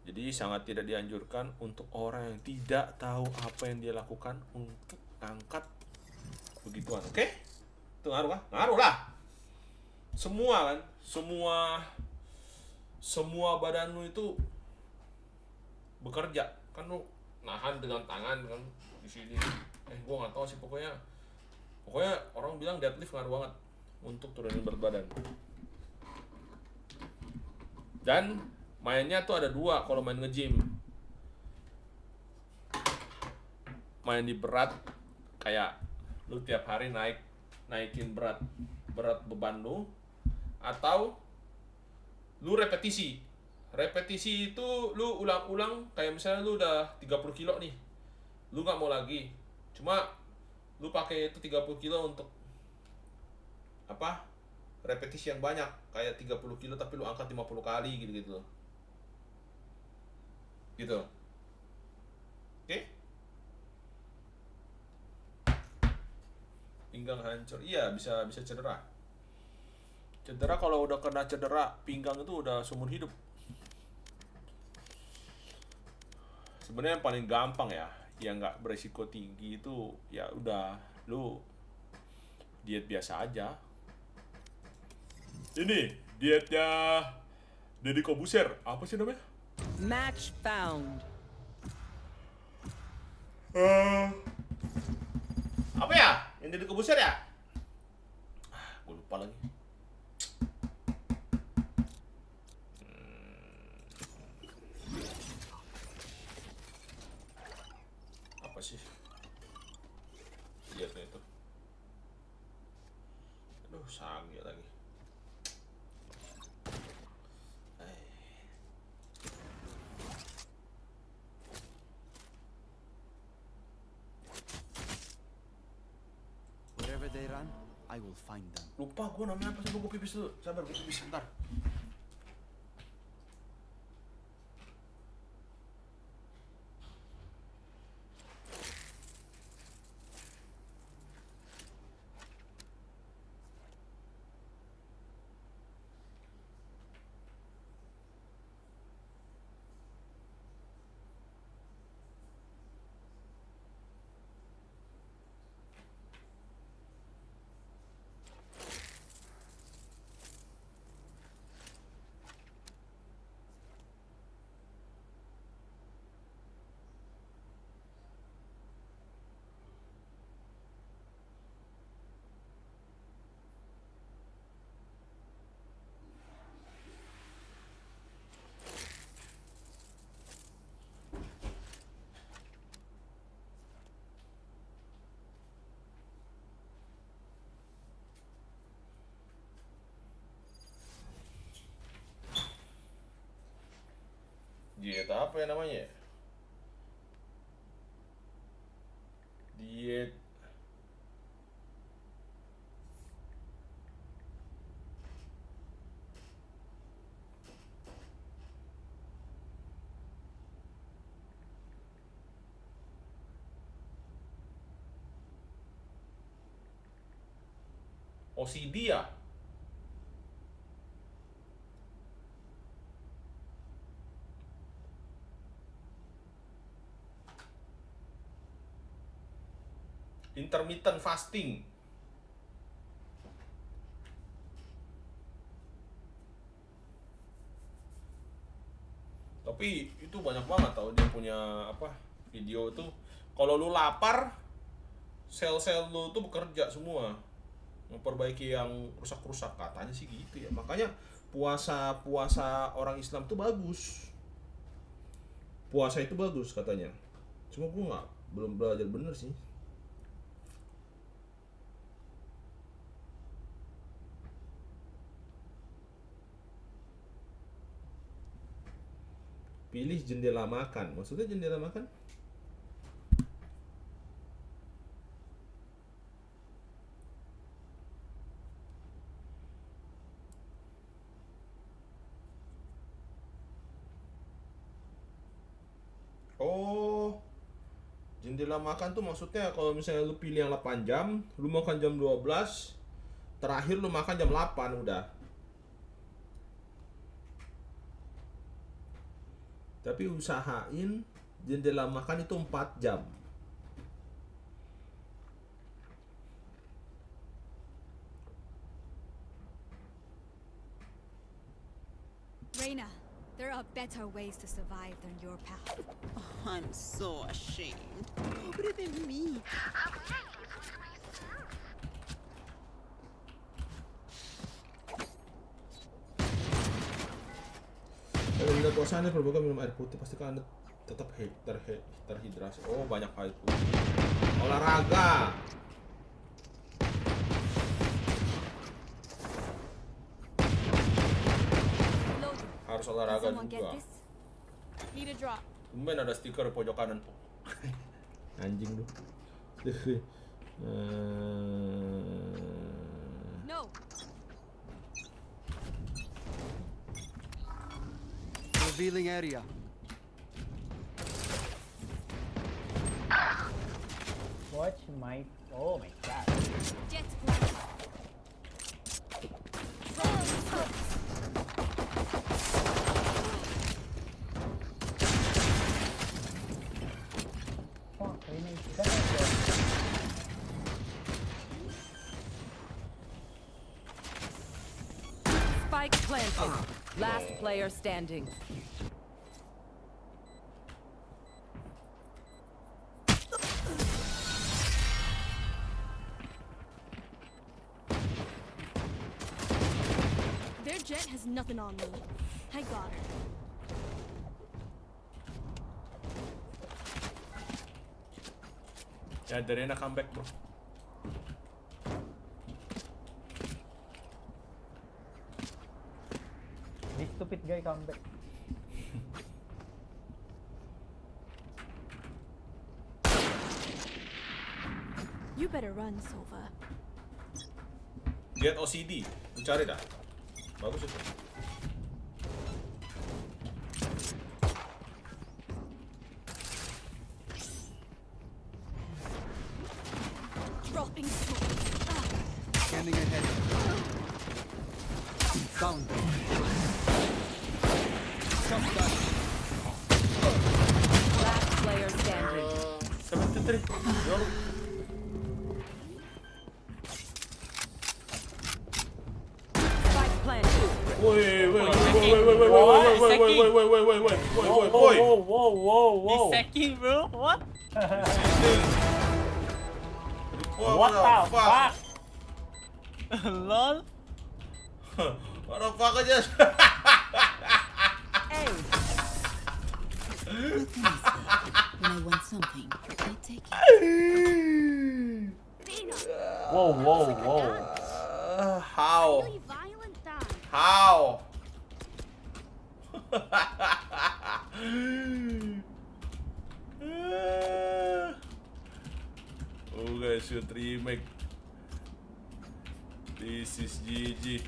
Jadi sangat tidak dianjurkan untuk orang yang tidak tahu apa yang dia lakukan untuk angkat begituan. Oke? Itu ngaruh kah? Ngaruh lah. Semua kan, semua badan lu itu bekerja. Kan lu nahan dengan tangan kan di sini. Gua nggak tahu sih pokoknya orang bilang deadlift ngaruh banget untuk turunin berat badan. Dan mainnya tuh ada dua kalau main nge-gym. Main di berat kayak lu tiap hari naikin berat beban lu, atau lu repetisi. Repetisi itu lu ulang-ulang, kayak misalnya lu udah 30 kilo nih. Lu nggak mau lagi. Cuma lu pakai itu 30 kilo untuk repetisi yang banyak, kayak 30 kilo tapi lu angkat 50 kali gitu-gitu loh. Gitu. Oke? Pinggang hancur. Iya, bisa cedera. Cedera kalau udah kena cedera pinggang itu udah seumur hidup. Sebenarnya yang paling gampang ya, yang nggak beresiko tinggi itu ya udah lu diet biasa aja. Ini dietnya Deddy Kobuser, apa sih namanya? Match found. Apa ya? Yang Deddy Kobuser ya? Gue lupa lagi. Apa sih? Iya tuh itu. Aduh, sange lagi. Wherever they run, I will find them. Lupa gue namanya apa sih, gue pipis dulu. Sabar, gue pipis sebentar. Diet apa ya namanya? Diet OCD ya? Intermittent fasting. Tapi itu banyak banget tau dia punya apa video tuh. Kalau lu lapar, sel-sel lu tuh bekerja semua, memperbaiki yang rusak-rusak, katanya sih gitu ya. Makanya puasa orang Islam tuh bagus. Puasa itu bagus katanya. Cuma gua belum belajar bener sih. Pilih jendela makan. Maksudnya jendela makan? Oh, jendela makan tuh maksudnya kalau misalnya lu pilih yang 8 jam, lu makan jam 12, terakhir lu makan jam 8 udah. Tapi usahain jendela makan itu 4 jam. Reina, there are better ways to survive than your path. Oh, I'm so ashamed. Pobre de mí. Kalau tidak puasa Anda perlu minum air putih, pastikan Anda tetap terhidrasi. Oh, banyak air putih. Olahraga. Lotus, Harus can olahraga someone get juga. this? Need a drop. Tumben ada stiker di pojok kanan. Anjing lu. No. Revealing area. Watch my... Oh my god. Jet flash. Fuck, Reina is dead. Spike planted. Last player standing. Their jet has nothing on me. I got her. Ya, dari na comeback bro. This stupid guy come back. You better run, Sova. Get OCD, lu cari dah. Bagus itu. Dropping smoke. Scanning ahead. Sound. Last player standing. 73. Yo. Spike planted. Woi, woi, He's sacking, bro. What? What the fuck? Lol. What the fuck aja? Hey. When I want something, I take it. Whoa, whoa, whoa. How? Really violent dance. How? Oh guys, should remake. This is GG.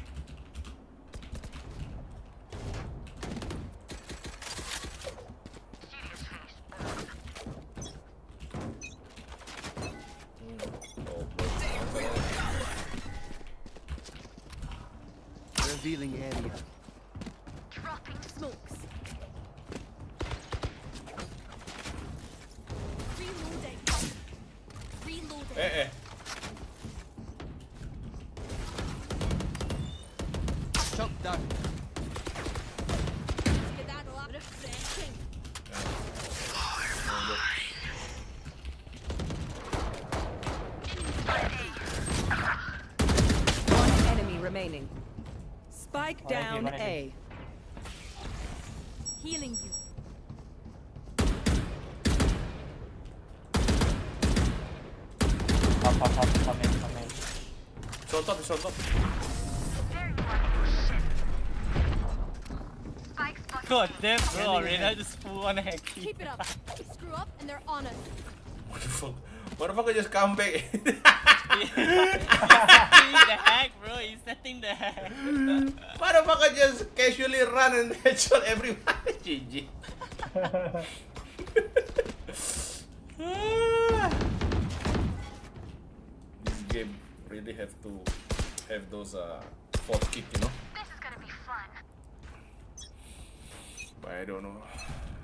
Revealing area. Dropping smokes. Reloading. Reloading. Shot down. Skedaddle up. Refreshing. One enemy remaining. Spike down A. Healing you. Come in. Short up. God damn, bro. Reyna just full on hacking. Keep it up. Screw up and they're on us. What the fuck? Motherfucker just come back. He's setting the hack, bro. He's setting the hack. Motherfucker just casually run and headshot everyone. GG. This game really have to have those fort kick, you know? This is gonna be fun. But I don't know.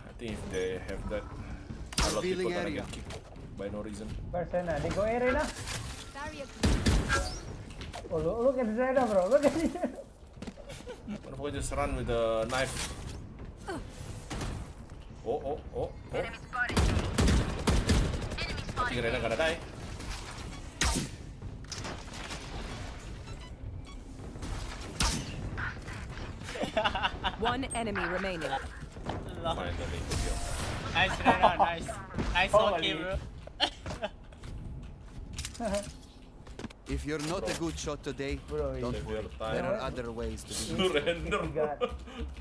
I think if they have that, a lot of Revealing people gonna area. get kicked by no reason. Persona, they go area na. Barrier. Oh, look at Zena, bro. Look at this. Motherfucker just run with the knife. Oh. I think Reyna gonna die. One enemy remaining. Finally, good job. Nice, Reyna. Nice. Nice okay, bro. If you're not a good shot today, Bro, don't Save worry. your There time. are other ways to do it. Surrender. We got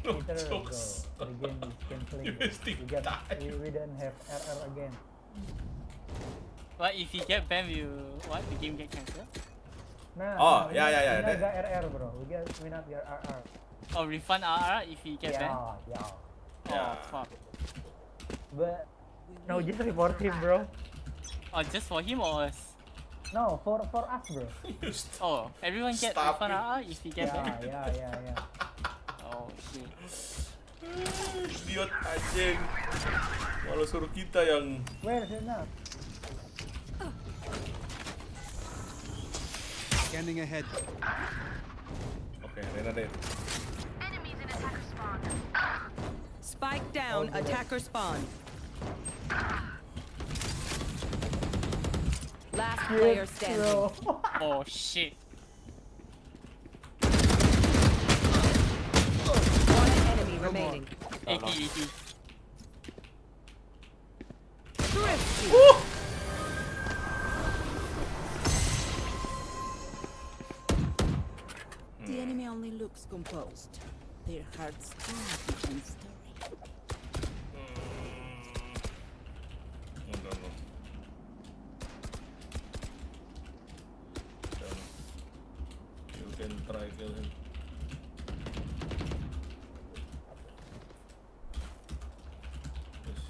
No Peter, jokes. bro. Again, we can play. You still We got. die. We don't have RR again. What if you get banned? You what? The game get cancelled? Nah. Oh, we yeah, not- yeah, yeah, We not that- got RR, bro. We not got RR. Or refund RR if you get banned? Yeah. Oh fuck. But no, just report him, bro. Oh, just for him or us? No, for us, bro. You stop. Oh, everyone get Stop refund it. RR if you get banned? Yeah. Oh shit. Idiot anjing. Malah suruh kita yang Where's it now? Scanning ahead. Oke, Reyna deh. Enemies in attack Spike down, attacker spawn. Last player standing. Oh shit. One enemy remaining. 80, 80. Thrifty. The enemy only looks composed. Their hearts tell a different story. No. You can try kill him. Yes.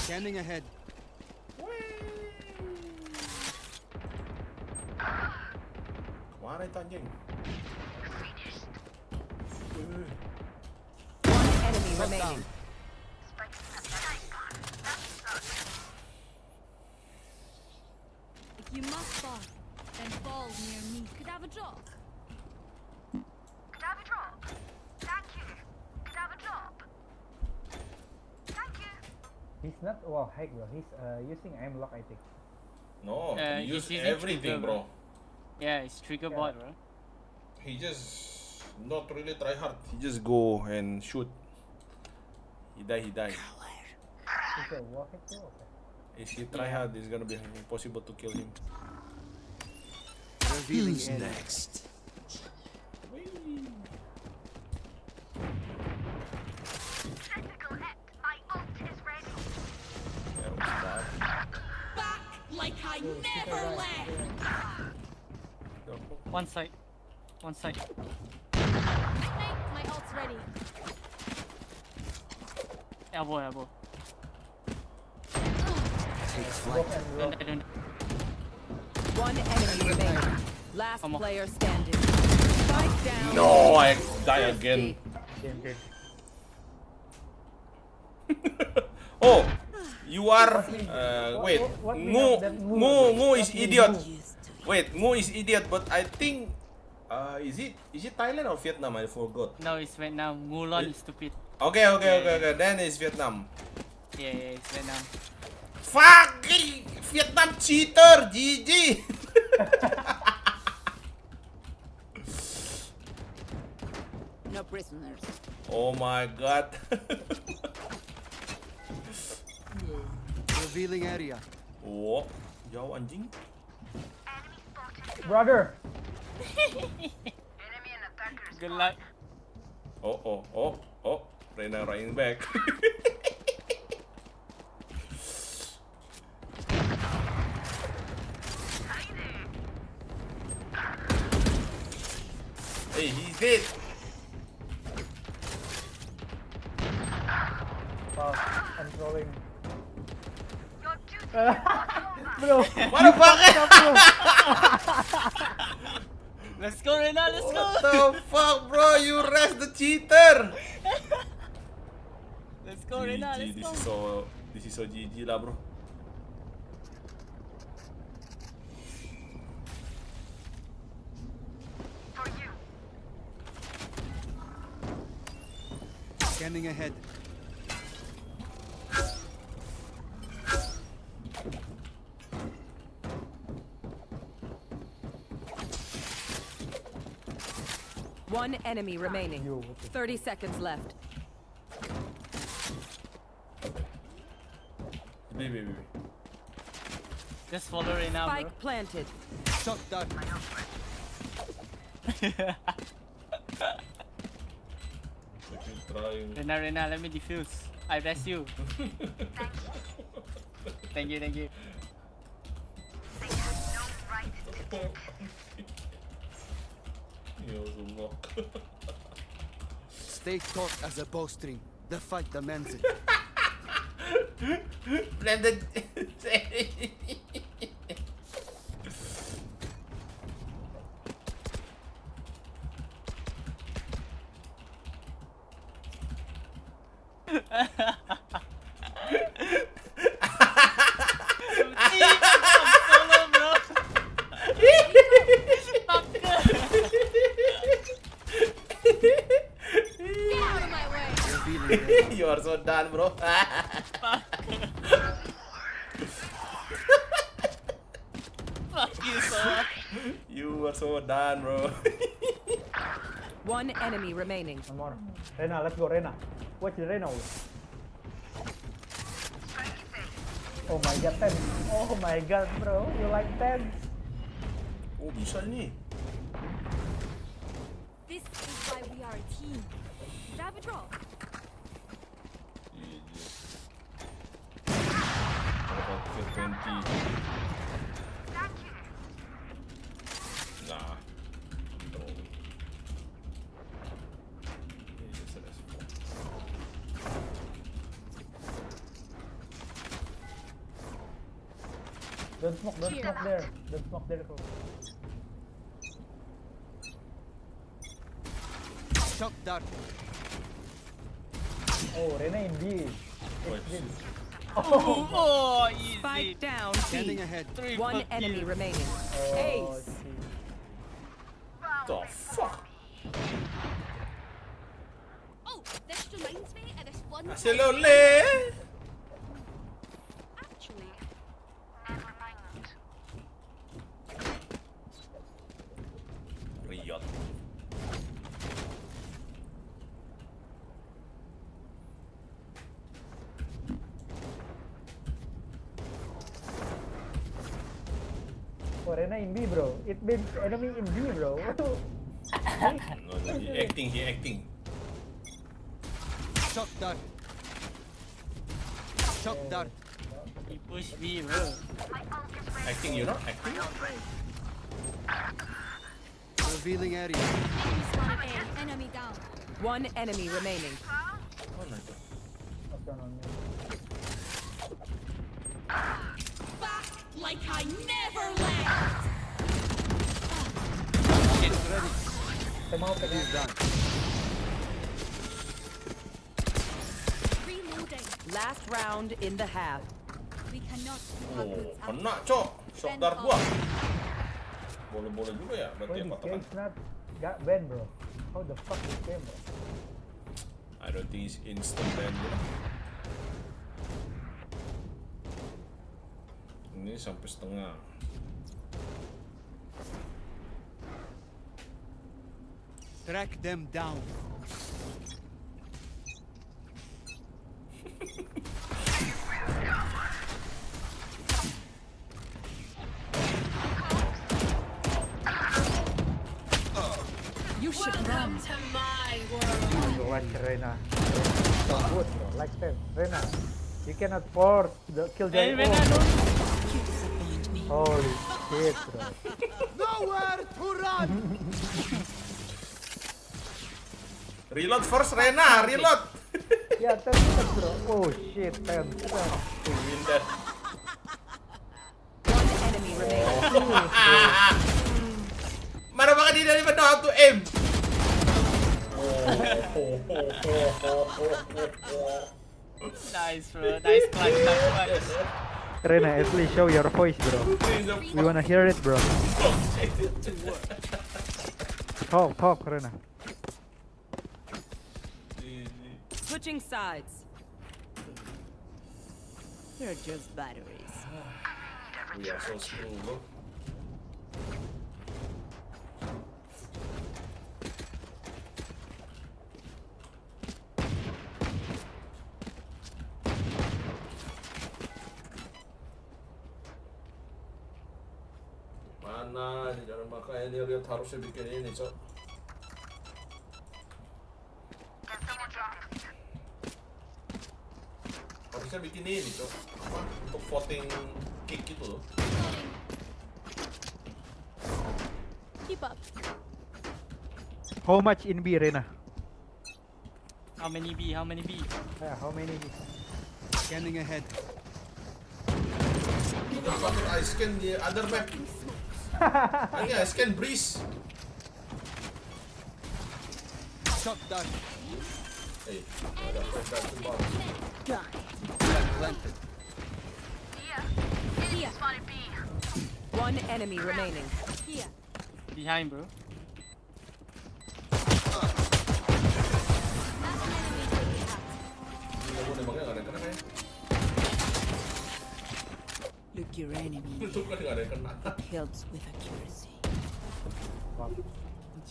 Scanning ahead. Kemana itu anjing? One enemy remaining. If you must fall, then fall near me. Could I have a drop? He's not wall hack bro. He's using aim lock I think. No, he he's use using everything, trigger, bro. Yeah, it's trigger bot, bro. He just not really try hard. He just go and shoot. He die. He's a wall hack too. Okay. If he try hard, it's gonna be impossible to kill him. Who's next? Back like I never left! One side. One side. Night, my ult's ready. Elbow, elbow. Don't. One enemy remaining. Last Come on. player standing. Spike down. No, I die again. Oh, you are. Wait, Ngu is idiot. Wait, Ngu is idiot, but I think. Is it Thailand or Vietnam? I forgot. No, it's Vietnam. Mulan is stupid. Okay. Then it's Vietnam. Yeah, it's Vietnam. Fuck! Vietnam cheater! GG! No prisoners. Oh my god. Revealing area. Oh, jauh anjing. Brother. Good luck. Oh. Reyna running back. Hey, he's dead. Wow, I'm throwing. Bro. Motherfucker! Let's go, Reyna. Let's go. What the fuck, bro? You rest the cheater. Let's go, Reyna. Let's go. This is so GG lah, bro. Scanning ahead. One enemy remaining. 30 seconds left. Baby. Just follow Reyna, bro. Spike planted. Shot down. Reyna, let me defuse. I bless you. Thank you. Stay taut as a bowstring. The fight demands it. Blended. Solo, bro. Get out of my way! You are so done, bro. Fuck you, Solo. You are so done, bro. One enemy remaining. One more. Rena, let's go Rena. Watch the Rena. Oh my god, 10. Oh my god, bro. You like 10? Oh, bisa ini. This is why we are a team. Grab a draw. About 20. Nah. Throw. Don't smoke there. Don't smoke there, bro. Shock dart. Oh, Rena in B. Wait. Oh, easy. Spike down Standing B. ahead. One enemy remaining. Oh, Ace. see. The fuck? Oh, this reminds me of this one. Masih lonely. Actually, Riot. Oh, Rena in B, bro. It means enemy in B, bro. No, he acting. Shock dart. Shock dart. He pushed me, bro. Acting, you know? Acting? Revealing area. enemy spotted A, enemy down. One enemy remaining. Mana itu? What's going on here? Back like I never left. It's ready. Come out, come He's out. done. Reloading. Last round in the half. We cannot keep our Oh, goods out. kena cok. Shock dart gua. Boleh-boleh juga ya berarti Why apa this teman? game's not got banned, bro? How the fuck this game, bro? I don't think it's instant ban you know? Ini sampai setengah. Track them down. You should run. You like Rena. So good, bro. Like 10. Rena, you cannot force the kill Hey, Joy. Rena, no. Holy shit, bro. Nowhere to run. Reload first Rena, reload. Yeah, 10 seconds, bro. Oh shit, 10 seconds. Win that. One enemy remaining. Mana baka di dari know how to aim? Nice, bro. Nice clutch. Rena, at least show your voice, bro. We wanna hear it, bro. Talk, Rena. Switching sides. They're just batteries. We are so screwed, bro. Mana di dalam makanya ini Riot harusnya bikin ini, Cok. Harusnya bikin ini, Cok. Apa? Untuk voting kick gitu loh. Keep up. How much in B, Rena? How many B? How many B? Yeah, how many B? Scanning ahead. Motherfucker, I scan the other map. Yeah, I scan breeze. Shock dart. Hey, ada flash bomb. Planted. Here. One enemy remaining. Here. Behind, bro. That's an enemy taken out. Gila, gua nembaknya nggak ada yang kena kayaknya. Look your enemy. Itu kan nggak ada yang kena. Helps with accuracy.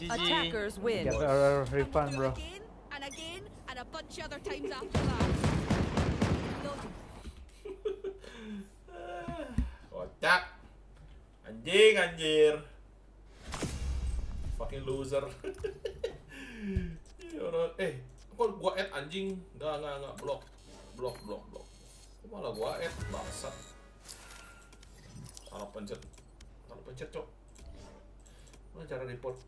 GG. Attackers win. Get our refund, bro. Again and again and a bunch other times after that. Lotus. Kocak. Anjing, anjir. Fucking loser. Kok gua add anjing? Enggak. Blok. Kok malah gua add? Bangsat. Salah pencet, cok. Mana cara report?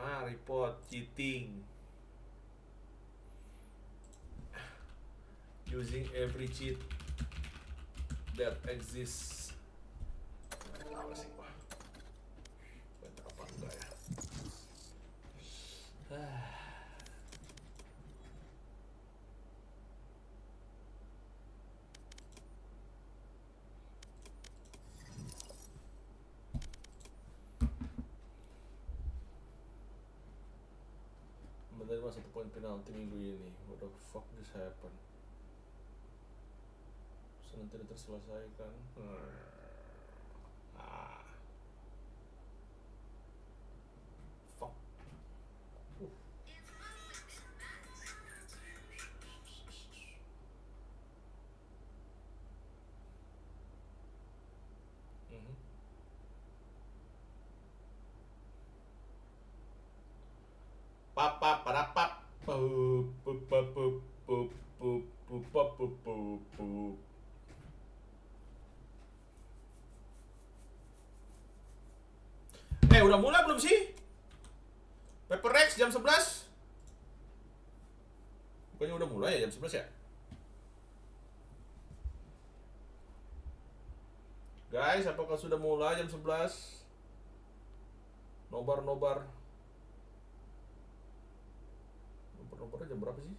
Report cheating. Using every cheat that exists. Apa sih gua? Bener apa enggak ya? Menerima 1 poin penalti minggu ini. What the fuck this happen? Senang tidak terselesaikan. Fuck. Pap. Udah mulai belum sih? Paper Rex jam 11. Bukannya udah mulai ya jam 11 ya? Guys, apakah sudah mulai jam 11? Nobar. Nobarnya jam berapa sih?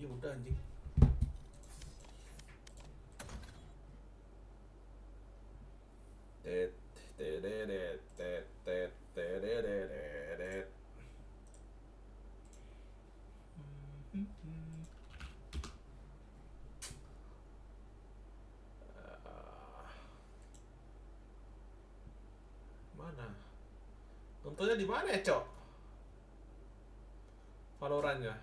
Iya udah anjing. Mana? Nontonnya di mana ya, Cok? Valorantnya.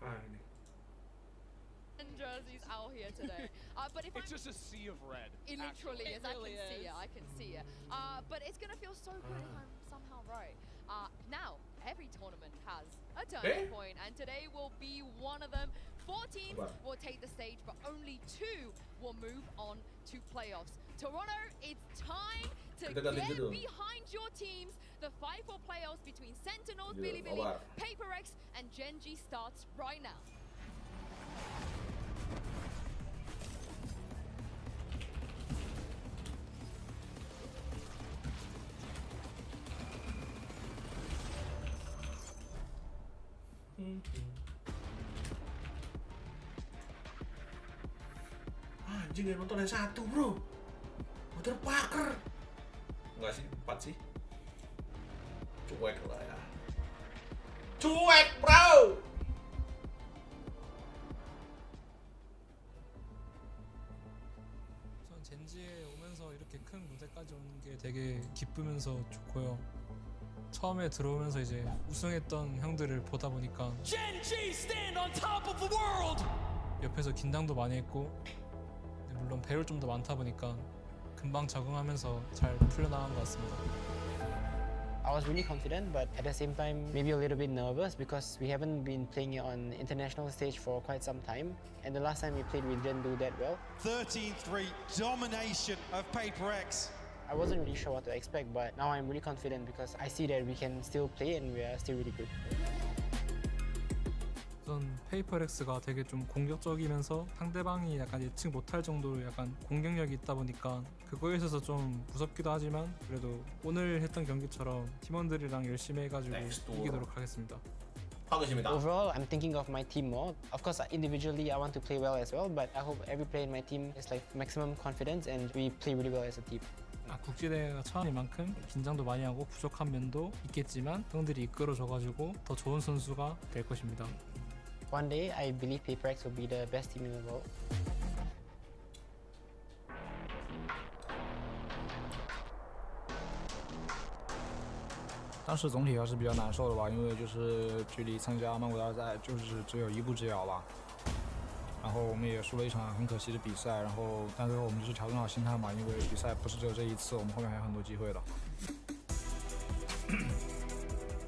Ini. Jerseys out here today. But if It's just a sea of red. it literally is. Actually. I can see it. But it's gonna feel so good if I'm somehow right. Now every tournament has a turning point, and today will be one of them. 4 teams will take the stage, but only 2 will move on to playoffs. Toronto, it's time to get behind your teams. The fight for playoffs between Sentinels, Bilibili, Paper X, and Gen.G starts right now. Anjing yang nonton yang 1 bro. Nobar Prx. Enggak sih, 4 sih. Cuek lah ya. Cuek bro. 전 젠지에 오면서 이렇게 큰 무대까지 오는 게 되게 기쁘면서 좋고요. 처음에 들어오면서 이제 우승했던 형들을 보다 보니까 Gen.G stand on top of the world. 옆에서 긴장도 많이 했고, 물론 배울 좀 더 많다 보니까 금방 적응하면서 잘 풀려나간 것 같습니다. I was really confident, but at the same time, maybe a little bit nervous because we haven't been playing on international stage for quite some time. And the last time we played, we didn't do that well. 13-3 domination of Paper X. I wasn't really sure what to expect, but now I'm really confident because I see that we can still play and we are still really good. 우선 페이퍼렉스가 되게 좀 공격적이면서 상대방이 약간 예측 못할 정도로 약간 공격력이 있다 보니까 그거에 있어서 좀 무섭기도 하지만 그래도 오늘 했던 경기처럼 팀원들이랑 열심히 해가지고 이기도록 하겠습니다. Overall, I'm thinking of my team more. Of course, individually, I want to play well as well, but I hope every player in my team is like maximum confidence and we play really well as a team. 국제대회가 처음인 만큼 긴장도 많이 하고 부족한 면도 있겠지만 형들이 이끌어줘가지고 더 좋은 선수가 될 것입니다. One day, I believe PayPrex will be the best team in the world. 当时总体还是比较难受的吧，因为就是距离参加曼谷大赛就是只有一步之遥吧。然后我们也输了一场很可惜的比赛，然后但最后我们就是调整好心态嘛，因为比赛不是只有这一次，我们后面还有很多机会的。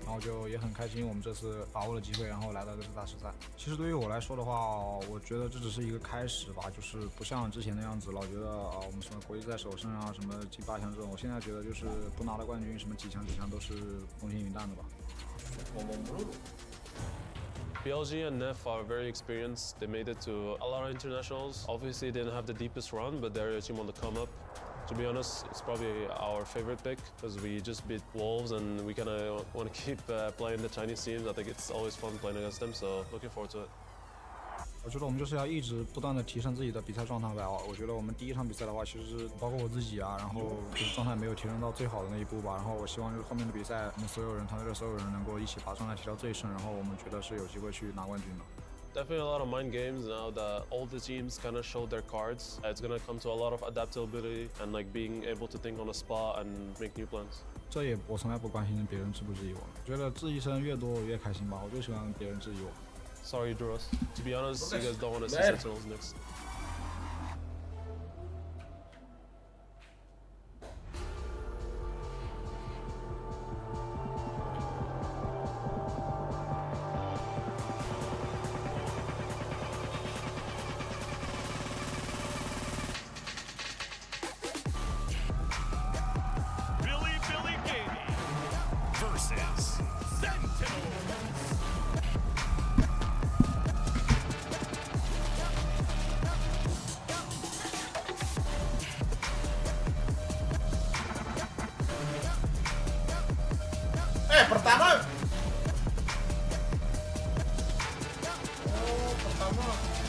然后就也很开心，我们这次把握了机会，然后来到这次大师赛。其实对于我来说的话，我觉得这只是一个开始吧，就是不像之前那样子，老觉得我们什么国际赛首胜啊，什么进8强这种，我现在觉得就是不拿到冠军，什么几强都是风轻云淡的吧。BLG and NEF are very experienced. They made it to a lot of internationals. Obviously, they didn't have the deepest run, but they're a team on the come up. To be honest, it's probably our favorite pick because we just beat Wolves and we kind of want to keep playing the Chinese teams. I think it's always fun playing against them, so looking forward to it. 我觉得我们就是要一直不断的提升自己的比赛状态吧。我觉得我们第一场比赛的话，其实是包括我自己啊，然后就是状态没有提升到最好的那一步吧。然后我希望就是后面的比赛，我们所有人团队的所有人能够一起把状态提到最胜，然后我们觉得是有机会去拿冠军的。Definitely a lot of mind games now that all the teams kind of showed their cards. It's going to come to a lot of adaptability and like being able to think on the spot and make new plans. 这也我从来不关心别人质不质疑我，觉得质疑声越多我越开心吧。我就喜欢别人质疑我。Sorry, you drew us. To be honest, you guys don't want to see Sentinels next. Billy Gaming versus Sentinels. Pertama.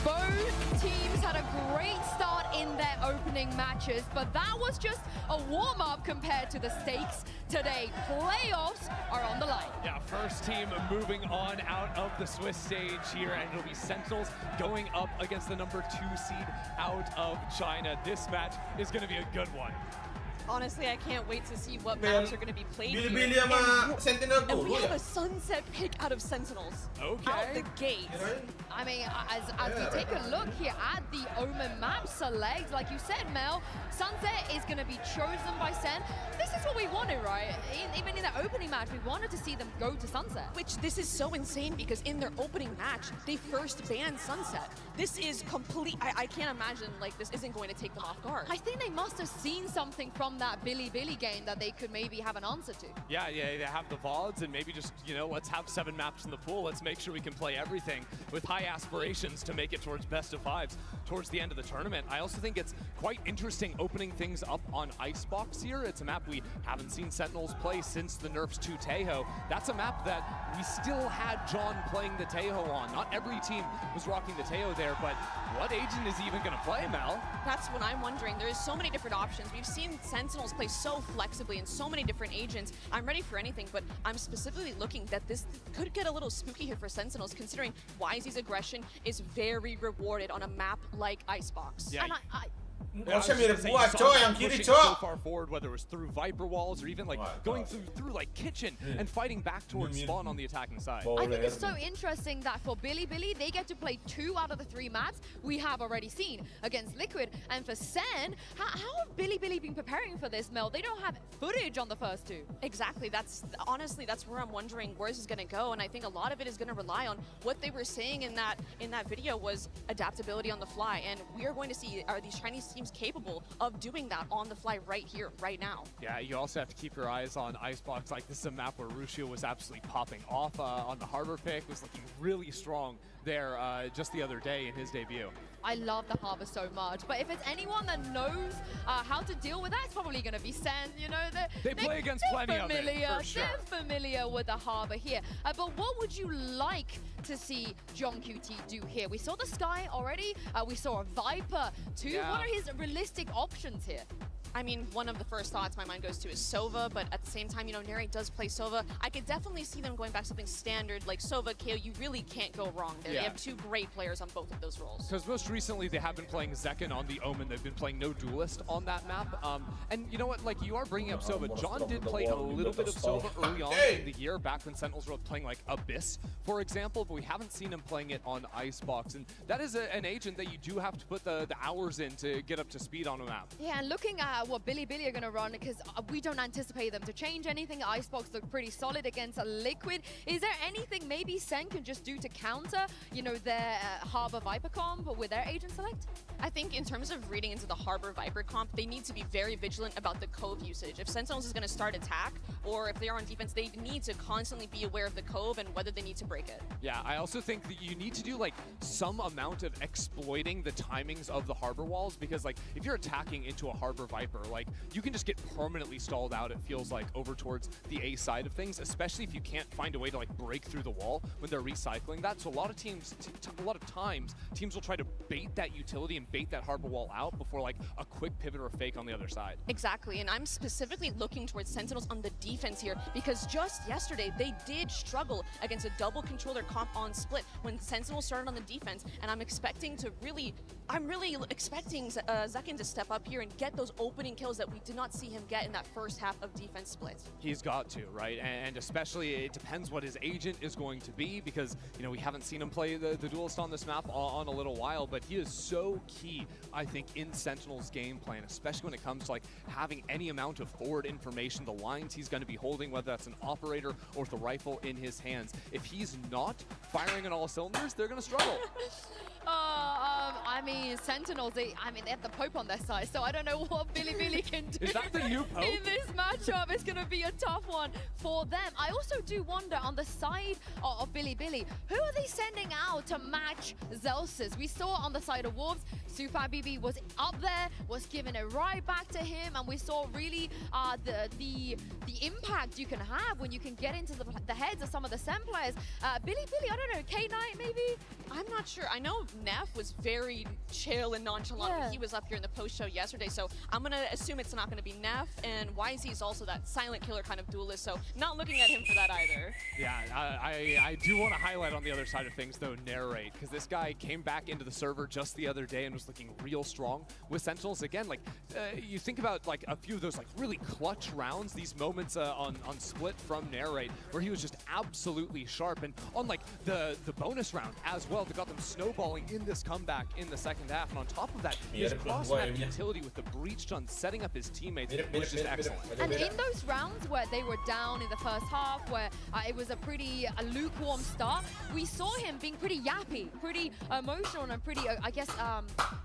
Both teams had a great start in their opening matches, but that was just a warm-up compared to the stakes today. Playoffs are on the line. Yeah, first team moving on out of the Swiss stage here, and it'll be Sentinels going up against the number 2 seed out of China. This match is going to be a good one. Honestly, I can't wait to see what maps are going to be played here. And we have a sunset pick out of Sentinels. Okay. Out the gate. I mean, as we take a look here at the Omen map select, like you said, Mel, Sunset is going to be chosen by Sen. This is what we wanted, right? Even in the opening match, we wanted to see them go to Sunset. Which this is so insane because in their opening match, they first banned Sunset. This is complete. I can't imagine like this isn't going to take them off guard. I think they must have seen something from that Billy game that they could maybe have an answer to. Yeah, they have the VODs and maybe just, you know, let's have 7 maps in the pool. Let's make sure we can play everything with high aspirations to make it towards best of 5s towards the end of the tournament. I also think it's quite interesting opening things up on Icebox here. It's a map we haven't seen Sentinels play since the nerfs to Taeho. That's a map that we still had John playing the Taeho on. Not every team was rocking the Taeho there, but what agent is he even going to play, Mel? That's what I'm wondering. There's so many different options. We've seen Sentinels play so flexibly in so many different agents. I'm ready for anything, but I'm specifically looking that this could get a little spooky here for Sentinels, considering Wisey's aggression is very rewarded on a map like Icebox. Yeah. And So far forward, whether it was through Viper walls or even like going through like kitchen and fighting back towards spawn on the attacking side. I think it's so interesting that for Billy, they get to play 2 out of the 3 maps we have already seen against Liquid. And for Sen, how have Billy been preparing for this, Mel? They don't have footage on the first 2. Exactly. Honestly, that's where I'm wondering where this is going to go. And I think a lot of it is going to rely on what they were saying in that video was adaptability on the fly. And we are going to see, are these Chinese teams Sentinels capable of doing that on the fly right here, right now. Yeah, you also have to keep your eyes on Icebox. Like, this is a map where Ruscio was absolutely popping off on the harbor pick, was looking really strong there just the other day in his debut. I love the Harbor so much, but if it's anyone that knows how to deal with that, it's probably going to be Sen. You know, they play against plenty of it, for sure. They're familiar with the Harbor here. But what would you like to see John QT do here? We saw the Sky already. We saw a Viper too. Yeah. What are his realistic options here? I mean, one of the first thoughts my mind goes to is Sova, but at the same time, you know, Neri does play Sova. I could definitely see them going back to something standard like Sova, KO. You really can't go wrong there. Yeah. They have two great players on both of those roles. Because most recently they have been playing Zekken on the Omen. They've been playing no Duelist on that map. And you know what, like, you are bringing up Sova. John did play a little bit of Sova early on in the year, back when Sentinels were playing like Abyss, for example, but we haven't seen him playing it on Icebox. And that is an agent that you do have to put the hours in to get up to speed on a map. Yeah, and looking at what Billy are going to run, because we don't anticipate them to change anything. Icebox look pretty solid against a Liquid. Is there anything maybe Sen can just do to counter, you know, their Harbor Viper comp with their agent select? I think in terms of reading into the Harbor Viper comp, they need to be very vigilant about the Cove usage. If Sentinels is going to start attack, or if they are on defense, they need to constantly be aware of the Cove and whether they need to break it. Yeah, I also think that you need to do like some amount of exploiting the timings of the Harbor walls, because like if you're attacking into a Harbor Viper, like you can just get permanently stalled out, it feels like, over towards the A side of things, especially if you can't find a way to like break through the wall when they're recycling that. So a lot of teams, a lot of times, teams will try to bait that utility and bait that Harbor wall out before like a quick pivot or a fake on the other side. Exactly, and I'm specifically looking towards Sentinels on the defense here, because just yesterday they did struggle against a double controller comp on split when Sentinels started on the defense, and I'm expecting to really, expecting Zekken to step up here and get those opening kills that we did not see him get in that first half of defense split. He's got to, right? And especially it depends what his agent is going to be, because, you know, we haven't seen him play the duelist on this map on a little while, but he is so key, I think, in Sentinel's game plan, especially when it comes to like having any amount of forward information, the lines he's going to be holding, whether that's an operator or with the rifle in his hands. If he's not firing on all cylinders, they're going to struggle. I mean, Sentinels, they have the Pope on their side, so I don't know what Billy can do. Is that the new Pope? In this matchup, it's going to be a tough one for them. I also do wonder, on the side of Billy, who are they sending out to match Zelsis? We saw on the side of Wolves, Super BB was up there, was giving it right back to him, and we saw really the impact you can have when you can get into the heads of some of the Sen players. Billy, I don't know, K-Knight maybe? I'm not sure. I know Neff was very chill and nonchalant when he was up here in the post show yesterday, so I'm going to assume it's not going to be Neff, and YZ is also that silent killer kind of duelist, so not looking at him for that either. Yeah, I do want to highlight on the other side of things, though, Narrate, because this guy came back into the server just the other day and was looking real strong with Sentinels. Again, like, you think about like a few of those like really clutch rounds, these moments on Split from Narrate, where he was just absolutely sharp, and on like the bonus round as well, that got them snowballing in this comeback in the second half, and on top of that, his cross-map utility with the breach stun setting up his teammates was just excellent. And in those rounds where they were down in the first half, where it was a pretty lukewarm start, we saw him being pretty yappy, pretty emotional, and pretty, I guess,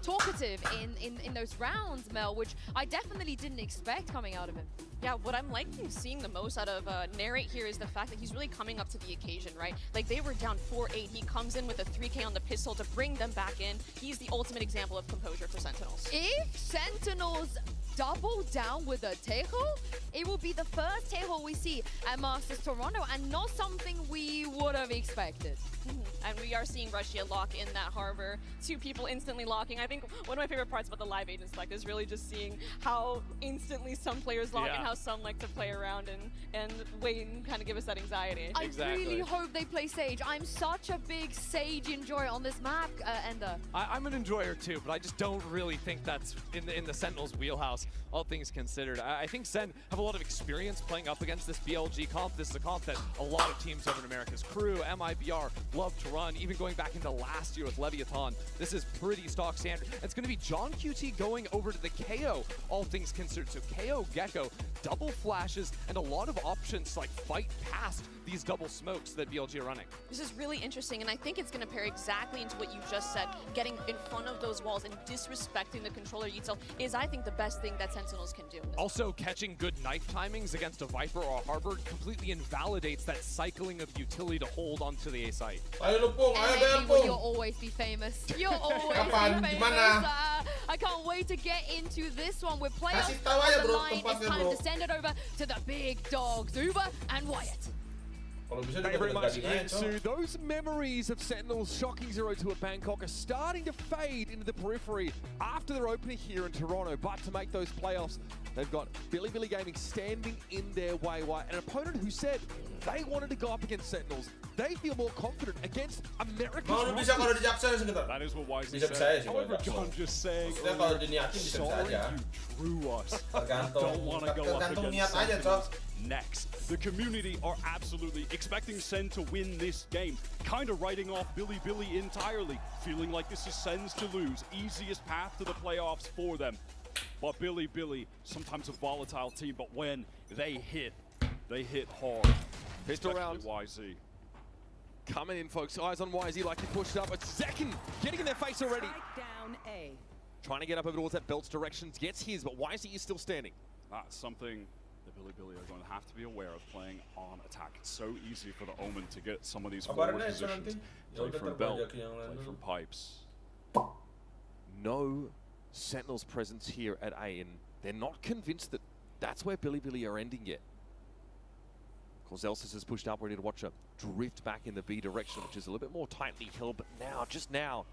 talkative in those rounds, Mel, which I definitely didn't expect coming out of him. Yeah, what I'm liking seeing the most out of Narrate here is the fact that he's really coming up to the occasion, right? Like, they were down 4-8. He comes in with a 3K on the pistol to bring them back in. He's the ultimate example of composure for Sentinels. If Sentinels double down with a Tejo, it will be the first Tejo we see at Masters Toronto, and not something we would have expected. And we are seeing Russia lock in that Harbor. Two people instantly locking. I think one of my favorite parts about the live agent select is really just seeing how instantly some players lock and how some like to play around and wait and kind of give us that anxiety. I really hope they play Sage. I'm such a big Sage enjoyer on this map, Ender. I'm an enjoyer too, but I just don't really think that's in the Sentinels' wheelhouse. all things considered. I think Sen have a lot of experience playing up against this BLG comp. This is a comp that a lot of teams over in America's Crew, MIBR, love to run. Even going back into last year with Leviathan, this is pretty stock standard. It's going to be John QT going over to the KO, all things considered. So KO, Gecko, double flashes, and a lot of options to like fight past these double smokes that BLG are running. This is really interesting, and I think it's going to pair exactly into what you just said. Getting in front of those walls and disrespecting the controller itself is, I think, the best thing that Sentinels can do. Also, catching good knife timings against a Viper or a Harbor completely invalidates that cycling of utility to hold onto the A site. You'll always be famous. You'll always be famous. I can't wait to get into this one. We're playoffs on the line. It's time to send it over to the big dogs, Uber and Wyatt. Thank you very much, Insu. Those memories of Sentinels shocking 0-2 at Bangkok are starting to fade into the periphery after their opening here in Toronto. But to make those playoffs, they've got Bilibili Gaming standing in their way. An opponent who said they wanted to go up against Sentinels. They feel more confident against America's That is what Wisely said. However, John just saying, sorry you drew us. Don't want to go up against Sentinels. Next, the community are absolutely expecting Sen to win this game, kind of writing off Bilibili entirely, feeling like this is Sen's to lose, easiest path to the playoffs for them. But Bilibili, sometimes a volatile team, but when they hit hard. Pistol round. YZ. Coming in, folks. Eyes on YZ like he pushed up. It's Zekin getting in their face already. Down A. Trying to get up over towards that Belt's directions. Gets his, but YZ is still standing. That's something the Bilibili are going to have to be aware of playing on attack. It's so easy for the Omen to get some of these forward positions. Play from Belt, play from Pipes. No Sentinels presence here at A, and they're not convinced that that's where Bilibili are ending yet. Of course, Elsis has pushed up, ready to watch a drift back in the B direction, which is a little bit more tightly held, but now, just now,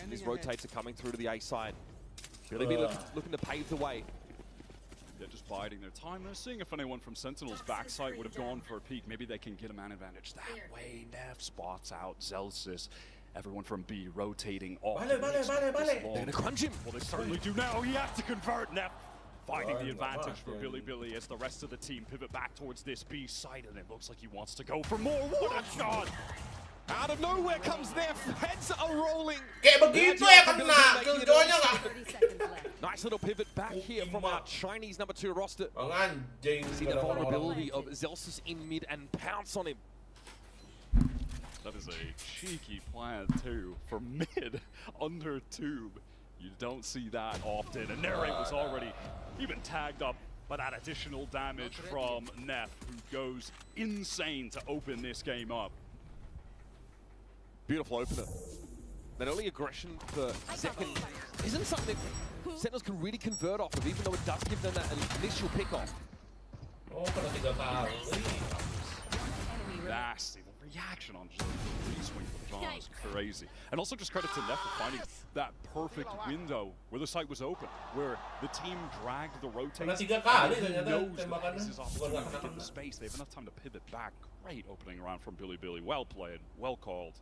these rotates are coming through to the A side. Bilibili looking to pave the way. They're just biding their time. They're seeing if anyone from Sentinel's backside would have gone for a peek. Maybe they can get a man advantage that way. Neff spots out Zelsis. Everyone from B rotating off. They're gonna crunch him. Well, they certainly do now. He has to convert. Neff finding the advantage for Bilibili as the rest of the team pivot back towards this B side, and it looks like he wants to go for more. What a shot! Out of nowhere comes their heads are rolling. Nice little pivot back here from our Chinese number 2 roster. See the vulnerability of Zelsis in mid and pounce on him. That is a cheeky plan too for mid under tube. You don't see that often. And Nere was already even tagged up by that additional damage from Neff, who goes insane to open this game up. Beautiful opener. That early aggression for Zekin isn't something Sentinels can really convert off of, even though it does give them that initial pickoff. Nasty. The reaction on just the re-swing from John is crazy. And also just credit to Neff for finding that perfect window where the site was open, where the team dragged the rotates. And he knows that this is opportunity to get the space. They have enough time to pivot back. Great opening round from Bilibili. Well played, well called.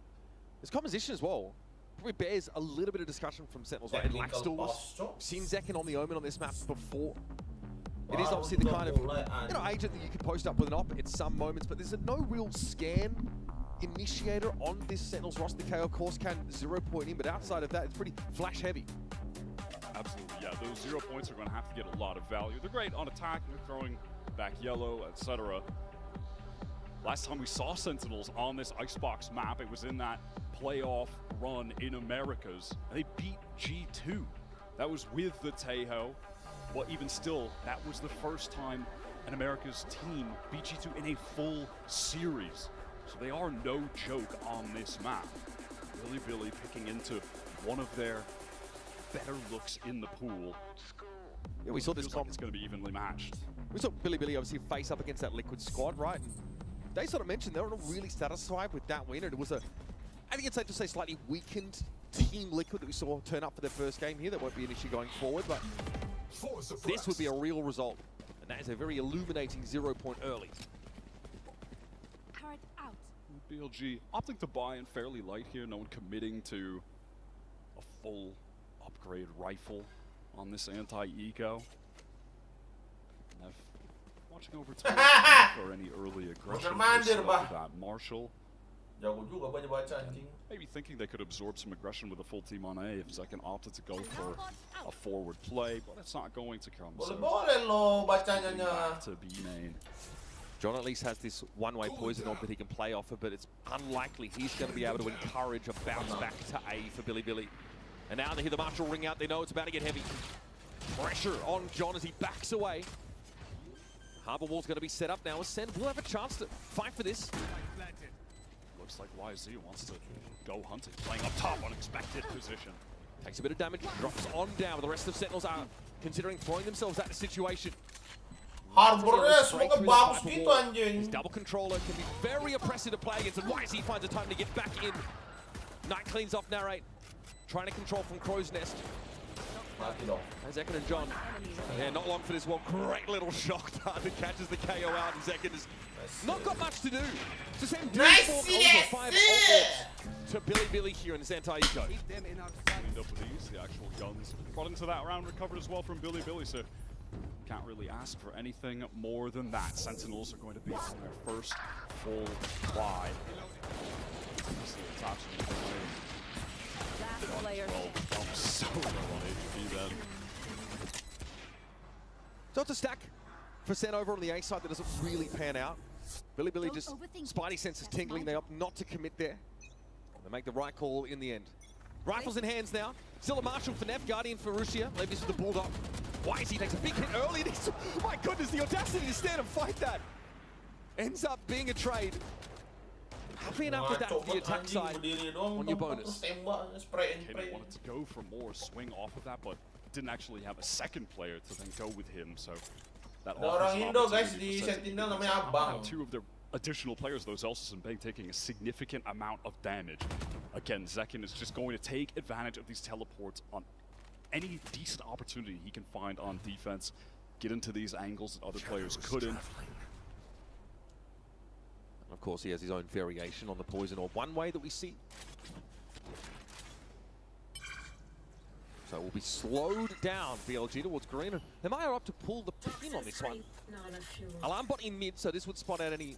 His composition as well probably bears a little bit of discussion from Sentinels. Like Laxdor's seen Zekin on the Omen on this map before. It is obviously the kind of agent that you can post up with an op at some moments, but there's no real scan initiator on this Sentinels roster. KO of course can 0 point in, but outside of that, it's pretty flash heavy. Absolutely, yeah. Those 0 points are going to have to get a lot of value. They're great on attack, they're throwing back yellow, etc. Last time we saw Sentinels on this Icebox map, it was in that playoff run in Americas. They beat G2. That was with the Tejo. But even still, that was the first time an America's team beat G2 in a full series. So they are no joke on this map. Bilibili picking into one of their better looks in the pool. Yeah, we saw this comp. It's going to be evenly matched. We saw Bilibili obviously face up against that Liquid squad, right? They sort of mentioned they were not really satisfied with that win, and it was I think it's safe to say, slightly weakened Team Liquid that we saw turn up for their first game here. That won't be an issue going forward, but this would be a real result, and that is a very illuminating 0 point early. BLG opting to buy in fairly light here, no one committing to a full upgrade rifle on this anti-eco. Watching over to for any early aggression. That Marshall. Jago juga banyak baca anjing. Maybe thinking they could absorb some aggression with a full team on A if Zekin opted to go for a forward play, but it's not going to come. Boleh lo bacanya. Back to B main. John at least has this one-way poison orb that he can play off of, but it's unlikely he's going to be able to encourage a bounce back to A for Billy. And now they hear the Marshall ring out, they know it's about to get heavy. Pressure on John as he backs away. Harbor wall's going to be set up now. Ascend will have a chance to fight for this. Looks like YZ wants to go hunting, playing up top, unexpected position. Takes a bit of damage, drops on down, but the rest of Sentinels are considering throwing themselves at the situation. Harbornya semoga bagus gitu anjing. His double controller can be very oppressive to play against, and YZ finds a time to get back in. Knight cleans off Narrate, trying to control from Crow's Nest. And Zekin and John, yeah, not long for this one. Great little shock dart that catches the KO out, and Zekin has not got much to do. To send Nice 5 to Billy here in Santa Eco. Cleaned up with these, the actual guns brought into that round, recovered as well from Billy, so can't really ask for anything more than that. Sentinels are going to be on their first full buy. So low on HP then. So it's a stack for Sen over on the A side that doesn't really pan out. Billy just, Spidey senses tingling. They opt not to commit there. They make the right call in the end. Rifles in hands now. Still a Marshall for Neff, Guardian for Rusia. Levy's with the Bulldog. YZ takes a big hit early. My goodness, the audacity to stand and fight that. Ends up being a trade. Happy enough with that for the attack side on your bonus. Kaden wanted to go for more swing off of that, but didn't actually have a second player to then go with him, so that orang Indo guys di Sentinel namanya Abang. Two of their additional players, though, Zelsus and Bang, taking a significant amount of damage. Again, Zekin is just going to take advantage of these teleports on any decent opportunity he can find on defense, get into these angles that other players couldn't. Of course, he has his own variation on the poison orb. One way that we see. So we'll be slowed down, BLG, towards green. They might are up to pull the pin on this one. Alarm bot in mid, so this would spot out any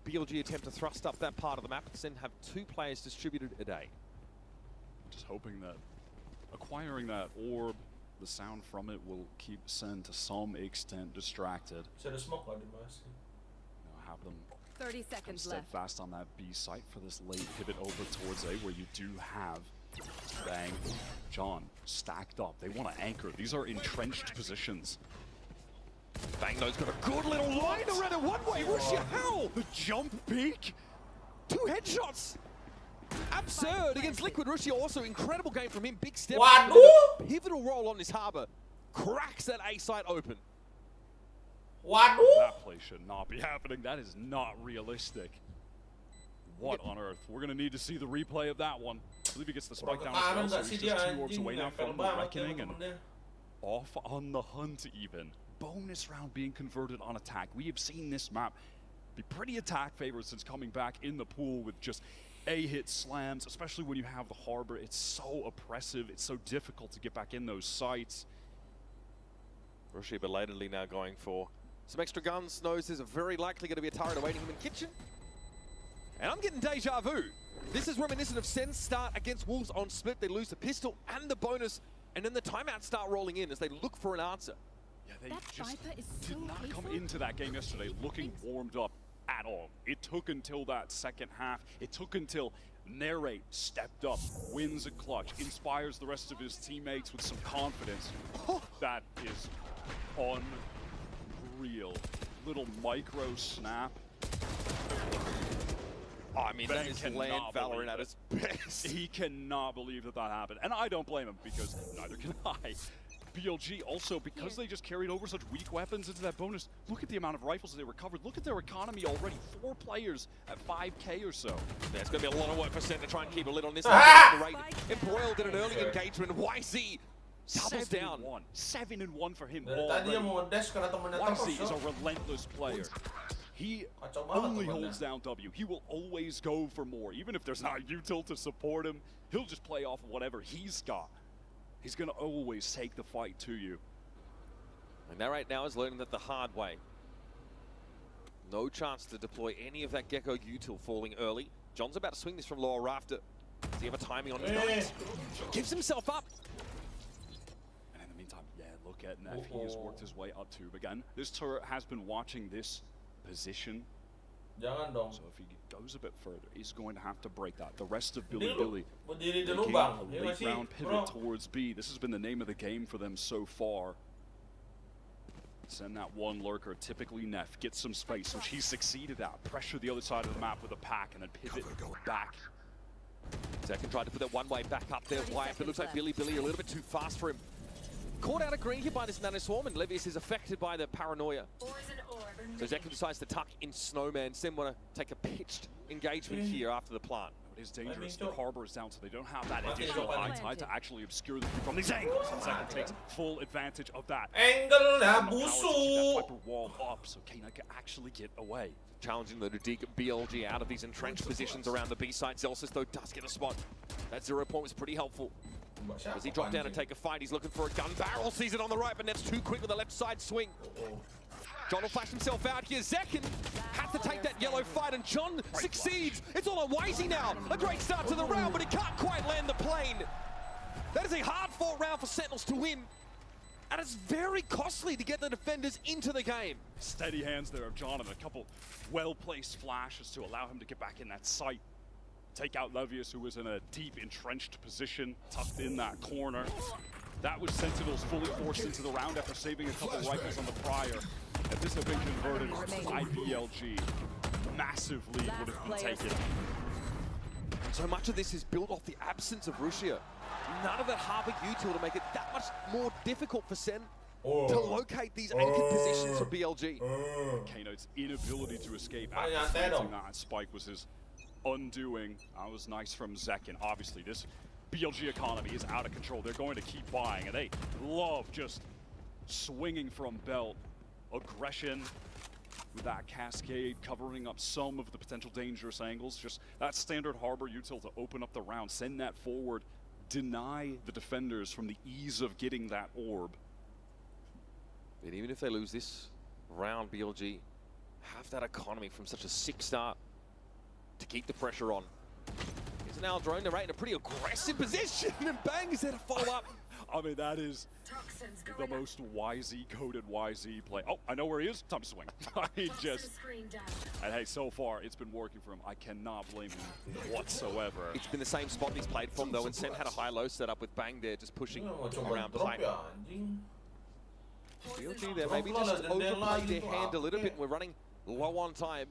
BLG attempt to thrust up that part of the map and then have 2 players distributed a day. Just hoping that acquiring that orb, the sound from it will keep Sen to some extent distracted. Have them 30 seconds left. Steadfast on that B site for this late pivot over towards A, where you do have Bang, John stacked up. They want to anchor. These are entrenched positions. Bang those got a good little line around it one way. Rusia, how? The jump peek. 2 headshots. Absurd against Liquid. Rusia also incredible game from him. Big step. Pivotal role on this harbor. Cracks that A site open. That play should not be happening. That is not realistic. What on earth? We're going to need to see the replay of that one. I believe he gets the spike down as well, so he's just 2 orbs away now from the Reckoning and off on the hunt even. Bonus round being converted on attack. We have seen this map be pretty attack favored since coming back in the pool with just A-hit slams, especially when you have the harbor. It's so oppressive. It's so difficult to get back in those sites. Rusia belatedly now going for some extra guns. Knows there's a very likely going to be a turret awaiting him in kitchen. And I'm getting deja vu. This is reminiscent of Sen's start against Wolves on split. They lose the pistol and the bonus, and then the timeouts start rolling in as they look for an answer. Yeah, they just did not come into that game yesterday looking warmed up at all. It took until that second half. It took until Narrate stepped up, wins a clutch, inspires the rest of his teammates with some confidence. That is unreal. Little micro snap. Oh, I mean, that is land Valorant at its best. He cannot believe that that happened. And I don't blame him, because neither can I. BLG also, because they just carried over such weak weapons into that bonus, look at the amount of rifles they recovered. Look at their economy already. 4 players at 5K or so. There's going to be a lot of work for Sen to try and keep a lid on this. Embroiled in an early engagement. YZ doubles down. 7-1 for him already. YZ is a relentless player. He only holds down W. He will always go for more. Even if there's not a util to support him, he'll just play off of whatever he's got. He's going to always take the fight to you. And that right now is learning that the hard way. No chance to deploy any of that Gecko util falling early. John's about to swing this from lower rafter. Does he have a timing on Ignite? Gives himself up. And in the meantime, yeah, look at Neff. He has worked his way up to. Again, this turret has been watching this position. Jangan dong. So if he goes a bit further, he's going to have to break that. The rest of Billy Berdiri making dulu bang. a Ini late masih, round pivot towards B. This has been the name of the game for them so far. Send that one lurker, typically Neff, get some space, which he's succeeded at. Pressure the other side of the map with a pack and then pivot back. Second tried to put that one way back up there, Wyatt, but it looks like Billy a little bit too fast for him. Caught out of green here by this Nano Swarm, and Levius is affected by the paranoia. So Zekum decides to tuck in Snowman. Sim want to take a pitched engagement here after the plant. It is dangerous. The harbor is down, so they don't have that additional high tide to actually obscure the view from these angles. And Zekum takes full advantage of that. Angle dah Keep that busuk. Viper wall up, so K9 can actually get away. Challenging the Nudik BLG out of these entrenched positions around the B side. Zelsis, though, does get a spot. That 0 point was pretty helpful. As he dropped down and take a fight, he's looking for a gun barrel. Sees it on the right, but Neff's too quick with the left side swing. John will flash himself out here. Zekin has to take that yellow fight, and John succeeds. It's all on Wisey now. A great start to the round, but he can't quite land the plane. That is a hard-fought round for Sentinels to win. And it's very costly to get the defenders into the game. Steady hands there of John and a couple well-placed flashes to allow him to get back in that sight. Take out Levius, who was in a deep, entrenched position, tucked in that corner. That was Sentinels fully forced into the round after saving a couple rifles on the prior. If this had been converted by BLG, massive lead would have been taken. So much of this is built off the absence of Rushia. None of that harbor util to make it that much more difficult for Sen to locate these anchored positions for BLG. K-Note's inability to escape after planting that spike was his undoing. That was nice from Zekin. Obviously, this BLG economy is out of control. They're going to keep buying, and they love just swinging from belt. Aggression with that cascade, covering up some of the potential dangerous angles. Just that standard harbor util to open up the round, send that forward, deny the defenders from the ease of getting that orb. But even if they lose this round, BLG have that economy from such a sick start to keep the pressure on. Here's an Aldrone right in a pretty aggressive position, and bang, is there to follow up. I mean, that is the most YZ-coded YZ play. Oh, I know where he is. Time to swing. I just... And hey, so far, it's been working for him. I cannot blame him whatsoever. It's been the same spot he's played from, though, and Sen had a high-low setup with Bang there, just pushing around pipe. BLG there, maybe just overplayed their hand a little bit. We're running low on time.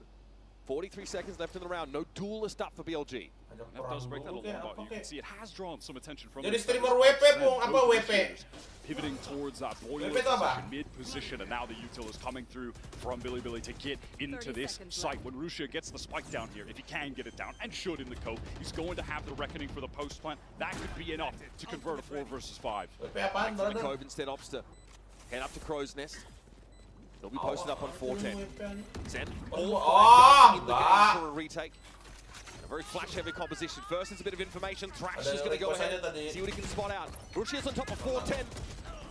43 seconds left in the round. No duelist up for BLG. That does break that a lot. You can see it has drawn some attention from Jadi streamer WP pun apa WP? Pivoting towards that boiler position, mid position, and now the util is coming through from Billy to get into this site. When Rushia gets the spike down here, if he can get it down, and should in the cove, he's going to have the reckoning for the post plant. That could be enough to convert a 4 versus 5. Back to the cove instead, opts to head up to Crow's Nest. They'll be posted up on 410. Zen all in the game for a retake. A very flash-heavy composition. First, it's a bit of information. Thrash is going to go ahead, see what he can spot out. Rushia's on top of 410,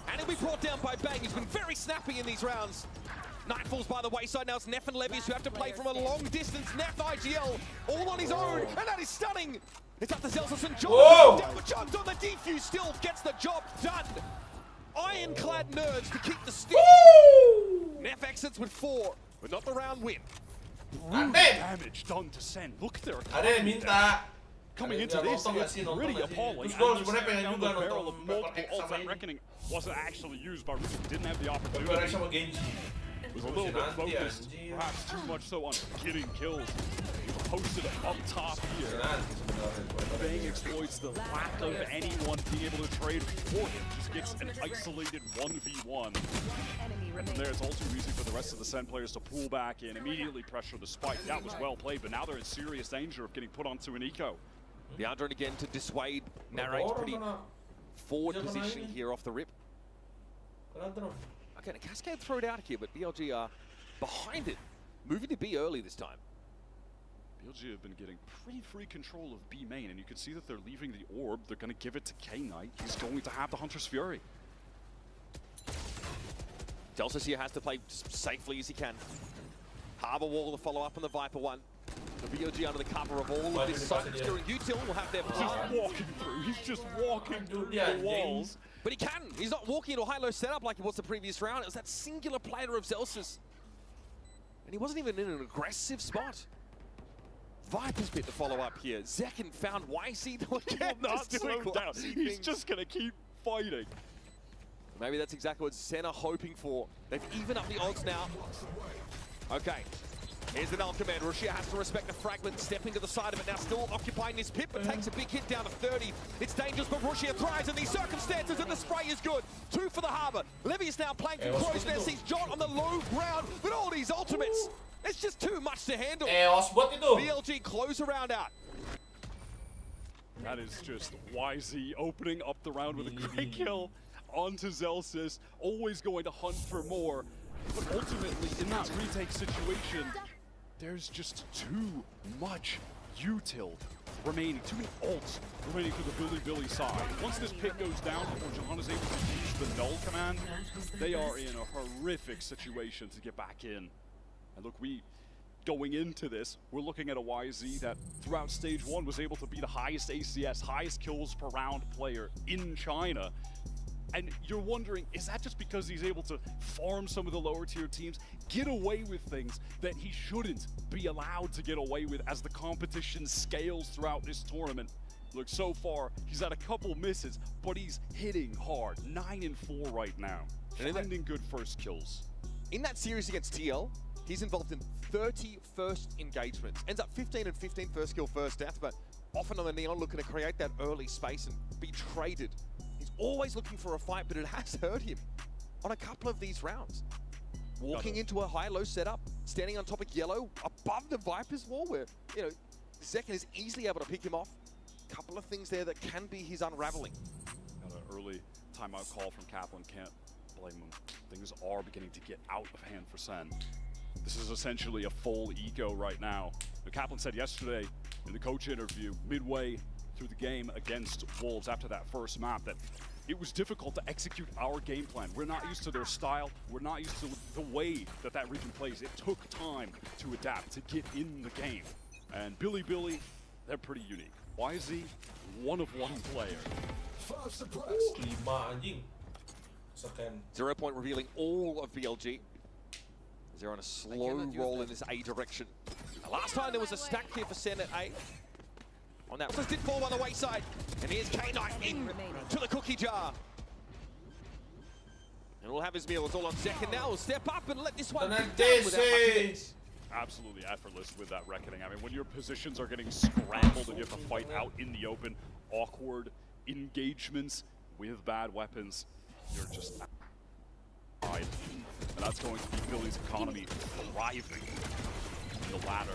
and he'll be brought down by Bang. He's been very snappy in these rounds. Nightfall's by the wayside. Now it's Neff and Levius who have to play from a long distance. Neff, IGL, all on his own, and that is stunning. It's up to Zelsis and John. Down, but John's on the defuse, still gets the job done. Ironclad nerds to keep the stick. Neff exits with 4, but not the round win. Damage done to Sen. Look there. Coming into this, it's pretty appalling. Down the barrel of multiple ults. That reckoning wasn't actually used by Ruben. Didn't have the opportunity. Was a little bit focused, perhaps too much so on getting kills. He was posted up top here. Bang exploits the lack of anyone being able to trade for him. Just gets an isolated 1v1. And from there, it's all too easy for the rest of the Sen players to pull back in, immediately pressure the spike. That was well played, but now they're in serious danger of getting put onto an eco. The Andron again to dissuade. Narrates pretty forward position here off the rip. Okay, a Cascade throw it out here, but BLG are behind it. Moving to B early this time. BLG have been getting pretty free control of B main, and you can see that they're leaving the orb. They're going to give it to K-Knight. He's going to have the Hunter's Fury. Delsis here has to play safely as he can. Harbor wall to follow up on the Viper one. The VOG under the cover of all of this site during util will have their Just walking through. He's just walking through the walls. But he can. He's not walking into a high-low setup like it was the previous round. It was that singular player of Zelsis. And he wasn't even in an aggressive spot. Viper's bit to follow up here. Zekin found YC to again. Not slow down. He's just going to keep fighting. Maybe that's exactly what Zen are hoping for. They've evened up the odds now. Okay. Here's the null command. Rushia has to respect the fragment, stepping to the side of it now, still occupying this pit, but takes a big hit down to 30. It's dangerous, but Rushia thrives in these circumstances, and the spray is good. 2 for the Harbor. Levy's now playing from Crow's Nest. Sees John on the low ground, but all these ultimates, it's just too much to handle. VLG close around out. That is just YZ opening up the round with a great kill onto Zelsis, always going to hunt for more. But ultimately, in that retake situation, there's just too much util remaining, too many ults remaining for the Billy side. Once this pit goes down before Johann is able to use the null command, they are in a horrific situation to get back in. And look, going into this, we're looking at a YZ that throughout stage 1 was able to be the highest ACS, highest kills per round player in China. And you're wondering, is that just because he's able to farm some of the lower tier teams, get away with things that he shouldn't be allowed to get away with as the competition scales throughout this tournament? Look, so far, he's had a couple misses, but he's hitting hard. 9 and 4 right now. Finding good first kills. In that series against TL, he's involved in 30 first engagements. Ends up 15 and 15 first kill, first death, but often on the Neon looking to create that early space and be traded. He's always looking for a fight, but it has hurt him on a couple of these rounds. Walking into a high-low setup, standing on top of yellow, above the Viper's wall, where, you know, Zekin is easily able to pick him off. Couple of things there that can be his unraveling. Got an early timeout call from Kaplan, can't blame him. Things are beginning to get out of hand for Sen. This is essentially a full eco right now. The Kaplan said yesterday in the coach interview, midway through the game against Wolves after that first map, that it was difficult to execute our game plan. We're not used to their style. We're not used to the way that that region plays. It took time to adapt, to get in the game. And Billy, they're pretty unique. YZ, one of one player. 0 point revealing all of VLG. They're on a slow roll in this A direction. Last time there was a stack here for Sen at A. On that, Lotus did fall by the wayside. And here's K-Knife in to the cookie jar. And we'll have his meal. It's all on Zekin now. We'll step up and let this one be done without much hits. Absolutely effortless with that reckoning. I mean, when your positions are getting scrambled and you have to fight out in the open, awkward engagements with bad weapons, you're just and that's going to be Billy's economy thriving in the ladder.